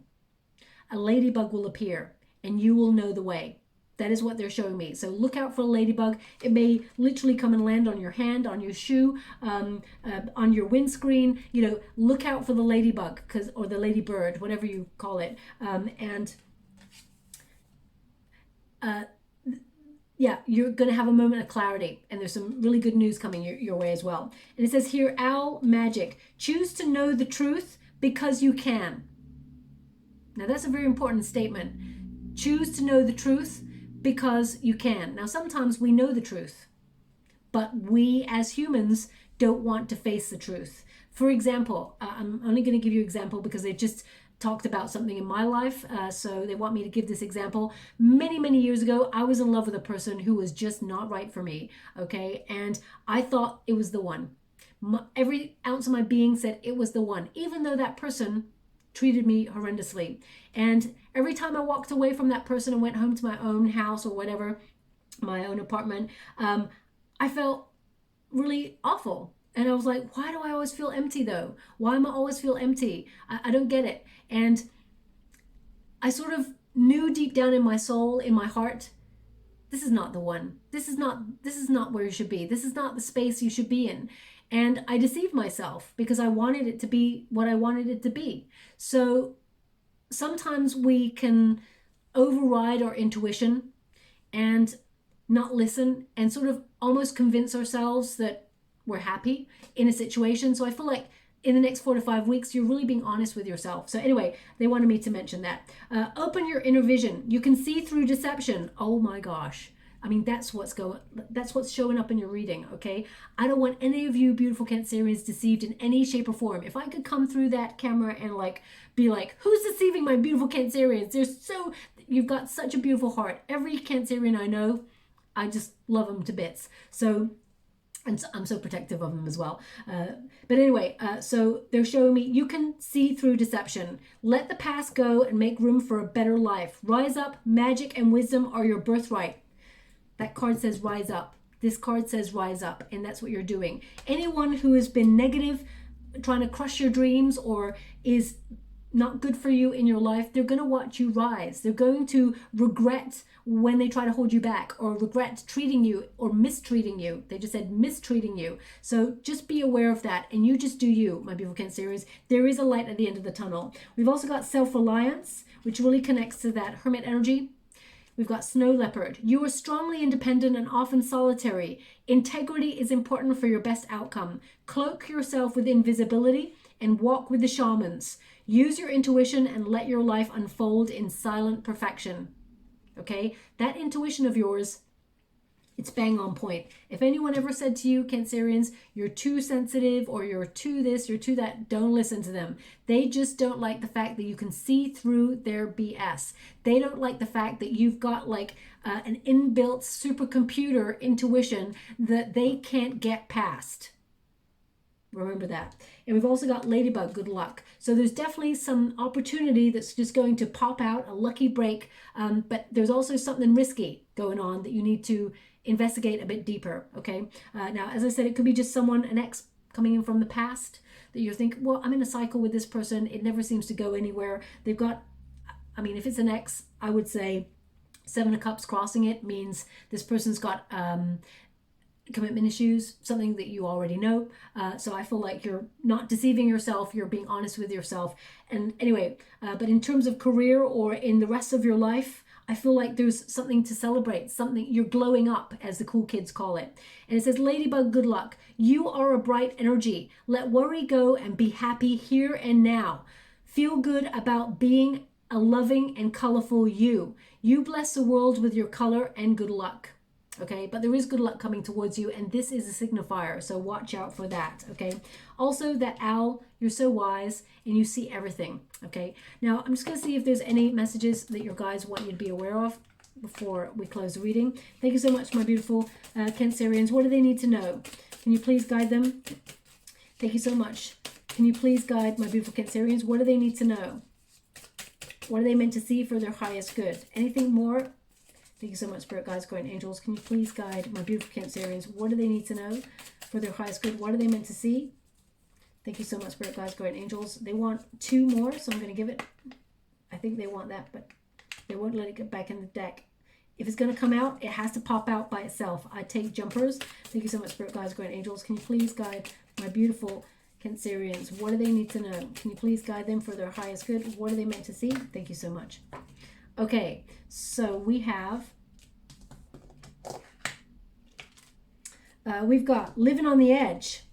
a ladybug will appear and you will know the way. That is what they're showing me. So look out for a ladybug. It may literally come and land on your hand, on your shoe, on your windscreen. You know, look out for the ladybug, or the ladybird, whatever you call it. Yeah, you're going to have a moment of clarity, and there's some really good news coming your way as well. And it says here, Owl Magic, choose to know the truth because you can. Now that's a very important statement. Choose to know the truth because you can. Now, sometimes we know the truth, but we as humans don't want to face the truth. For example, I'm only going to give you an example because they just talked about something in my life, so they want me to give this example. Many years ago, I was in love with a person who was just not right for me, okay? And I thought it was the one. Every ounce of my being said it was the one, even though that person treated me horrendously. And every time I walked away from that person and went home to my own house or whatever, my own apartment, I felt really awful. And I was like, why do I always feel empty though? Why am I always feel empty? I don't get it. And I sort of knew deep down in my soul, in my heart, this is not the one. This is not where you should be. This is not the space you should be in. And I deceived myself because I wanted it to be what I wanted it to be. So sometimes we can override our intuition and not listen and sort of almost convince ourselves that we're happy in a situation. So I feel like in the next 4 to 5 weeks, you're really being honest with yourself. So anyway, they wanted me to mention that. Open your inner vision. You can see through deception. Oh my gosh. I mean, that's what's showing up in your reading, okay? I don't want any of you beautiful Cancerians deceived in any shape or form. If I could come through that camera and be like, who's deceiving my beautiful Cancerians? You've got such a beautiful heart. Every Cancerian I know, I just love them to bits. So, and I'm so protective of them as well. But anyway, so they're showing me you can see through deception. Let the past go and make room for a better life. Rise up. Magic and wisdom are your birthright. That card says rise up. This card says rise up, and that's what you're doing. Anyone who has been negative, trying to crush your dreams, or is not good for you in your life, they're going to watch you rise. They're going to regret when they try to hold you back, or regret treating you or mistreating you. They just said mistreating you. So just be aware of that, and you just do you, my beautiful Cancerians. There is a light at the end of the tunnel. We've also got self-reliance, which really connects to that Hermit energy. We've got Snow Leopard. You are strongly independent and often solitary. Integrity is important for your best outcome. Cloak yourself with invisibility and walk with the shamans. Use your intuition and let your life unfold in silent perfection. Okay? That intuition of yours, it's bang on point. If anyone ever said to you, Cancerians, you're too sensitive or you're too this, you're too that, don't listen to them. They just don't like the fact that you can see through their BS. They don't like the fact that you've got an inbuilt supercomputer intuition that they can't get past. Remember that. And we've also got Ladybug, good luck. So there's definitely some opportunity that's just going to pop out, a lucky break. But there's also something risky going on that you need to investigate a bit deeper, okay? Now, as I said, it could be just someone, an ex coming in from the past that you're thinking, well, I'm in a cycle with this person. It never seems to go anywhere. They've got, I mean, if it's an ex, I would say 7 of Cups crossing it means this person's got commitment issues, something that you already know. So I feel like you're not deceiving yourself. You're being honest with yourself. And anyway, but in terms of career or in the rest of your life, I feel like there's something to celebrate, something, you're glowing up, as the cool kids call it. And it says, Ladybug, good luck. You are a bright energy. Let worry go and be happy here and now. Feel good about being a loving and colorful you. You bless the world with your color and good luck. Okay, but there is good luck coming towards you, and this is a signifier, so watch out for that, okay? Also, that owl, you're so wise, and you see everything, okay? Now, I'm just going to see if there's any messages that your guides want you to be aware of before we close the reading. Thank you so much, my beautiful Cancerians. What do they need to know? Can you please guide them? Thank you so much. Can you please guide my beautiful Cancerians? What do they need to know? What are they meant to see for their highest good? Anything more? Thank you so much, Spirit Guides, Guardian Angels. Can you please guide my beautiful Cancerians? What do they need to know for their highest good? What are they meant to see? Thank you so much, Spirit Guides, Guardian Angels. They want 2 more, so I'm going to give it. I think they want that, but they won't let it get back in the deck. If it's going to come out, it has to pop out by itself. I take jumpers. Thank you so much, Spirit Guides, Guardian Angels. Can you please guide my beautiful Cancerians? What do they need to know? Can you please guide them for their highest good? What are they meant to see? Thank you so much. Okay, so we have, we've got living on the edge.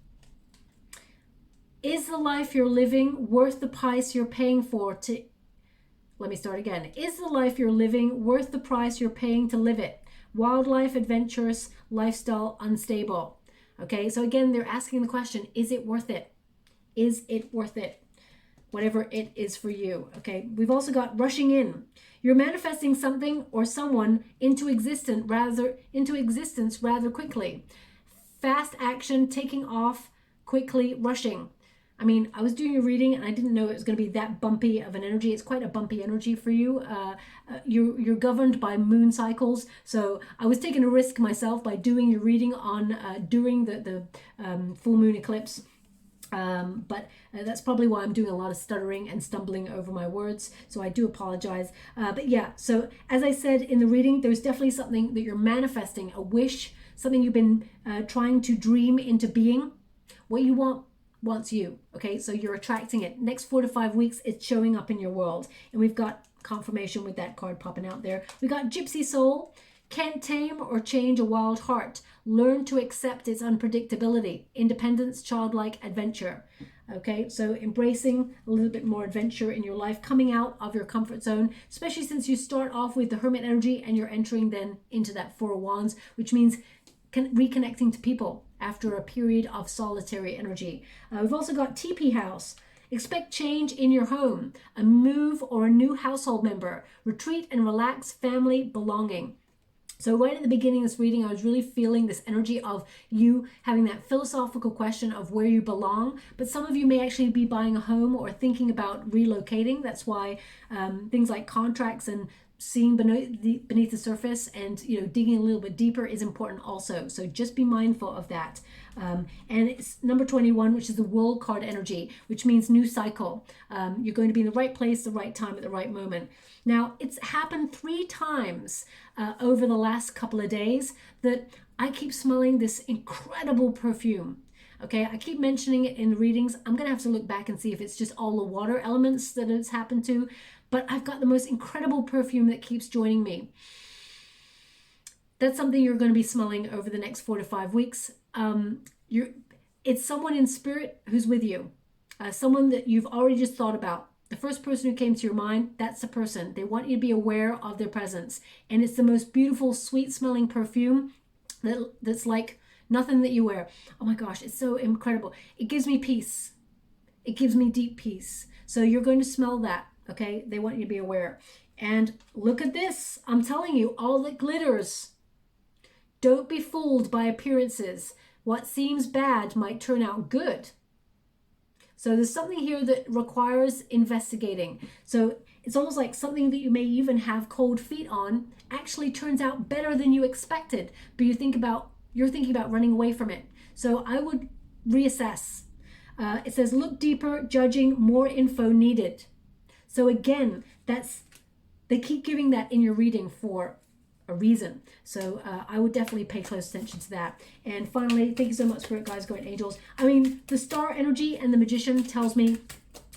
Is the life you're living worth the price you're paying let me start again. Is the life you're living worth the price you're paying to live it? Wildlife, adventurous, lifestyle, unstable. Okay, so again, they're asking the question, is it worth it? Is it worth it? Whatever it is for you, okay? We've also got rushing in. You're manifesting something or someone into existence rather quickly. Fast action, taking off quickly rushing. I mean, I was doing a reading and I didn't know it was going to be that bumpy of an energy. It's quite a bumpy energy for you. You're governed by moon cycles. So I was taking a risk myself by doing your reading on during the full moon eclipse. But that's probably why I'm doing a lot of stuttering and stumbling over my words. So I do apologize. But yeah, so as I said in the reading, there's definitely something that you're manifesting, a wish, something you've been trying to dream into being. What you want wants you. Okay, so you're attracting it. Next 4 to 5 weeks, it's showing up in your world. And we've got confirmation with that card popping out there. We got Gypsy Soul. Can't tame or change a wild heart. Learn to accept its unpredictability. Independence, childlike adventure. Okay, so embracing a little bit more adventure in your life, coming out of your comfort zone, especially since you start off with the Hermit energy and you're entering then into that Four of Wands, which means reconnecting to people after a period of solitary energy. We've also got TP House. Expect change in your home, a move or a new household member. Retreat and relax, family, belonging. So right at the beginning of this reading, I was really feeling this energy of you having that philosophical question of where you belong. But some of you may actually be buying a home or thinking about relocating. That's why things like contracts and seeing beneath the surface and digging a little bit deeper is important also. So just be mindful of that. And it's number 21, which is the World card energy, which means new cycle. You're going to be in the right place, the right time, at the right moment. Now, it's happened 3 times over the last couple of days that I keep smelling this incredible perfume. Okay, I keep mentioning it in the readings. I'm going to have to look back and see if it's just all the water elements that it's happened to. But I've got the most incredible perfume that keeps joining me. That's something you're going to be smelling over the next 4 to 5 weeks. It's someone in spirit who's with you. Someone that you've already just thought about. The first person who came to your mind, that's the person. They want you to be aware of their presence. And it's the most beautiful, sweet smelling perfume that's like nothing that you wear. Oh my gosh, it's so incredible. It gives me peace. It gives me deep peace. So you're going to smell that. Okay, they want you to be aware. And look at this. I'm telling you, all that glitters. Don't be fooled by appearances. What seems bad might turn out good. So there's something here that requires investigating. So it's almost like something that you may even have cold feet on actually turns out better than you expected, but you're thinking about running away from it. So I would reassess. It says, look deeper, judging, more info needed. So again, they keep giving that in your reading for a reason. So I would definitely pay close attention to that. And finally, thank you so much, Spirit Guides, Guardian Angels. I mean, the Star energy and the Magician tells me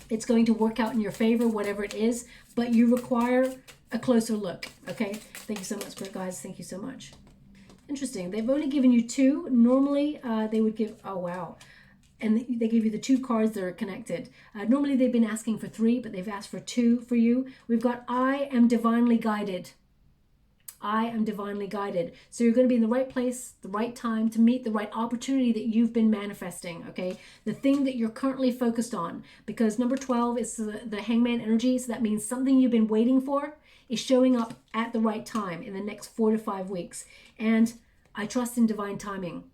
it's going to work out in your favor, whatever it is, but you require a closer look. Okay, thank you so much, Spirit Guides. Thank you so much. Interesting. They've only given you 2. Normally they would give, oh wow. And they give you the 2 cards that are connected. Normally they've been asking for 3, but they've asked for 2 for you. We've got I am divinely guided. I am divinely guided. So you're going to be in the right place, the right time to meet the right opportunity that you've been manifesting, okay? The thing that you're currently focused on. Because number 12 is the Hangman energy. So that means something you've been waiting for is showing up at the right time in the next 4 to 5 weeks. And I trust in divine timing.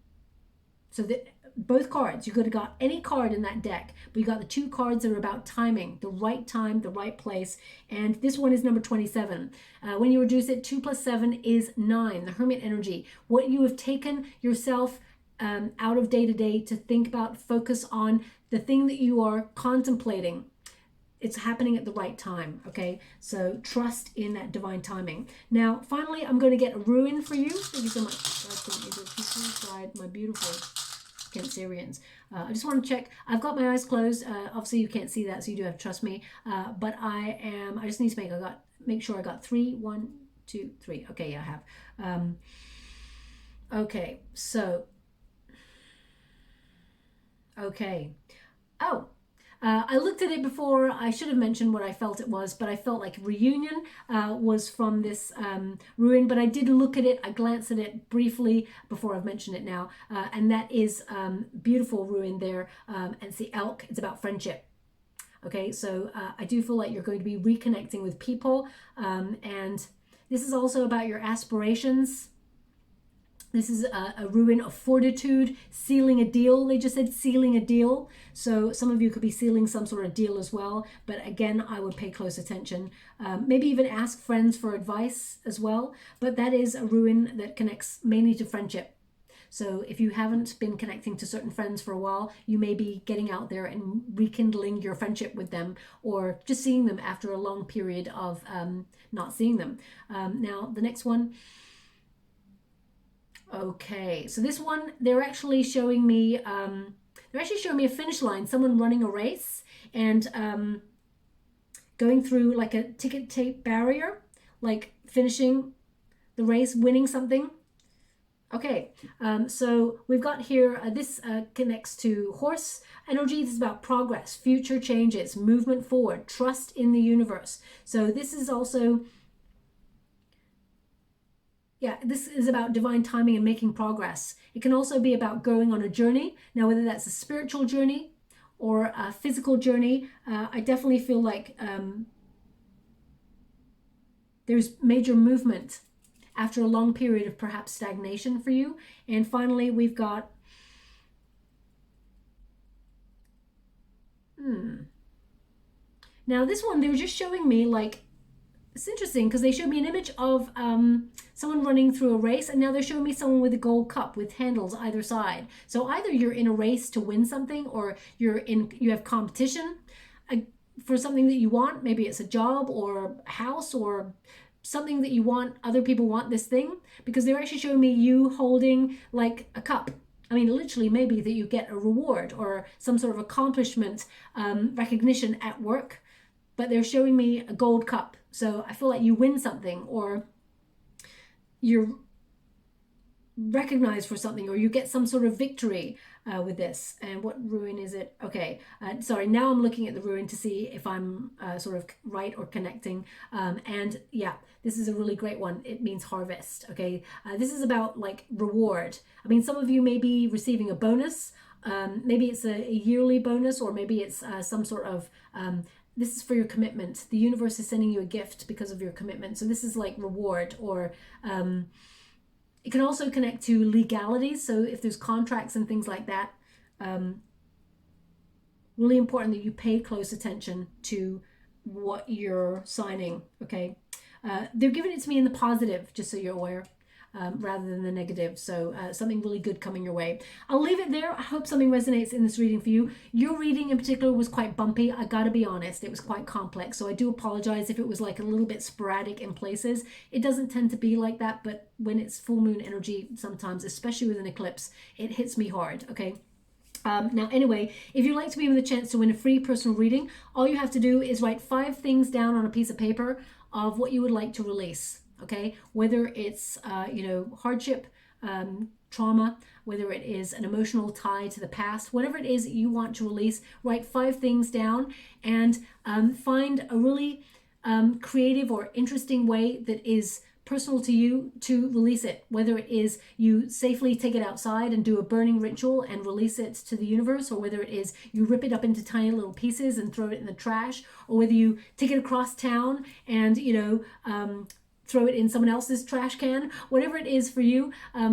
So that both cards, you could have got any card in that deck, but you got the 2 cards that are about timing, the right time, the right place. And this one is number 27. When you reduce it, 2 plus 7 is 9, the Hermit energy. What you have taken yourself out of day to day to think about, focus on the thing that you are contemplating. It's happening at the right time, okay? So trust in that divine timing. Now, finally, I'm going to get a ruin for you. Thank you so much. My beautiful Cancerians. I just want to check. I've got my eyes closed. Obviously, you can't see that, so you do have to trust me. But I just need to make sure I got 3. 1, 2, 3. Okay, yeah, I have. Okay, so. Okay. Oh. I looked at it before. I should have mentioned what I felt it was, but I felt like Reunion was from this ruin, but I did look at it. I glanced at it briefly before I've mentioned it now, and that is beautiful ruin there, and it's the elk. It's about friendship. Okay, so I do feel like you're going to be reconnecting with people, and this is also about your aspirations. This is a ruin of fortitude, sealing a deal. They just said sealing a deal. So some of you could be sealing some sort of deal as well. But again, I would pay close attention. Maybe even ask friends for advice as well. But that is a ruin that connects mainly to friendship. So if you haven't been connecting to certain friends for a while, you may be getting out there and rekindling your friendship with them, or just seeing them after a long period of not seeing them. Now, the next one. Okay, so this one, they're actually showing me a finish line, someone running a race and going through like a ticket tape barrier, like finishing the race, winning something. Okay, so we've got here, this connects to horse energy. This is about progress, future changes, movement forward, trust in the universe. So this is also, yeah, this is about divine timing and making progress. It can also be about going on a journey. Now, whether that's a spiritual journey or a physical journey, I definitely feel like there's major movement after a long period of perhaps stagnation for you. And finally, we've got, now this one, they were just showing me like, it's interesting because they showed me an image of someone running through a race, and now they're showing me someone with a gold cup with handles either side. So either you're in a race to win something, or you have competition for something that you want. Maybe it's a job or a house or something that you want. Other people want this thing, because they're actually showing me you holding like a cup. I mean, literally, maybe that you get a reward or some sort of accomplishment, recognition at work. But they're showing me a gold cup. So I feel like you win something, or you're recognized for something, or you get some sort of victory with this. And what ruin is it? Okay, sorry, now I'm looking at the ruin to see if I'm sort of right or connecting. And yeah, this is a really great one. It means harvest, okay? This is about like reward. I mean, some of you may be receiving a bonus. Maybe it's a yearly bonus, or maybe it's some sort of... this is for your commitment. The universe is sending you a gift because of your commitment. So this is like reward, or it can also connect to legalities. So if there's contracts and things like that, really important that you pay close attention to what you're signing, okay? They're giving it to me in the positive, just so you're aware. Rather than the negative. So something really good coming your way. I'll leave it there. I hope something resonates in this reading for you. Your reading in particular was quite bumpy. I gotta be honest, it was quite complex. So I do apologize if it was like a little bit sporadic in places. It doesn't tend to be like that, but when it's full moon energy, sometimes, especially with an eclipse, it hits me hard, okay? Now, anyway, if you'd like to be given the chance to win a free personal reading, all you have to do is write 5 things down on a piece of paper of what you would like to release. Okay, whether it's, hardship, trauma, whether it is an emotional tie to the past, whatever it is that you want to release, write 5 things down and find a really creative or interesting way that is personal to you to release it. Whether it is you safely take it outside and do a burning ritual and release it to the universe, or whether it is you rip it up into tiny little pieces and throw it in the trash, or whether you take it across town and, throw it in someone else's trash can. Whatever it is for you,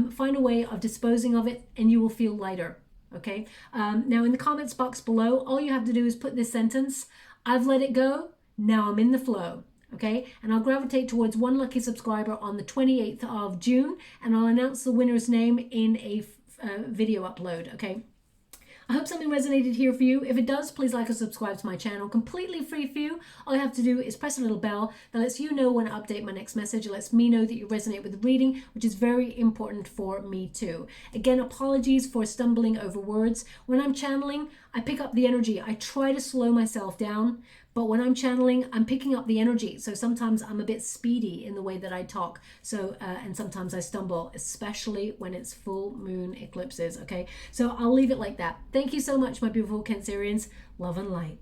find a way of disposing of it and you will feel lighter, okay? Now in the comments box below, all you have to do is put this sentence: I've let it go, now I'm in the flow, okay? And I'll gravitate towards one lucky subscriber on the 28th of June, and I'll announce the winner's name in a video upload, okay? I hope something resonated here for you. If it does, please like and subscribe to my channel. Completely free for you. All you have to do is press a little bell that lets you know when I update my next message. It lets me know that you resonate with the reading, which is very important for me too. Again, apologies for stumbling over words. When I'm channeling, I pick up the energy. I try to slow myself down, but when I'm channeling, I'm picking up the energy. So sometimes I'm a bit speedy in the way that I talk. So, and sometimes I stumble, especially when it's full moon eclipses, okay? So I'll leave it like that. Thank you so much, my beautiful Cancerians. Love and light.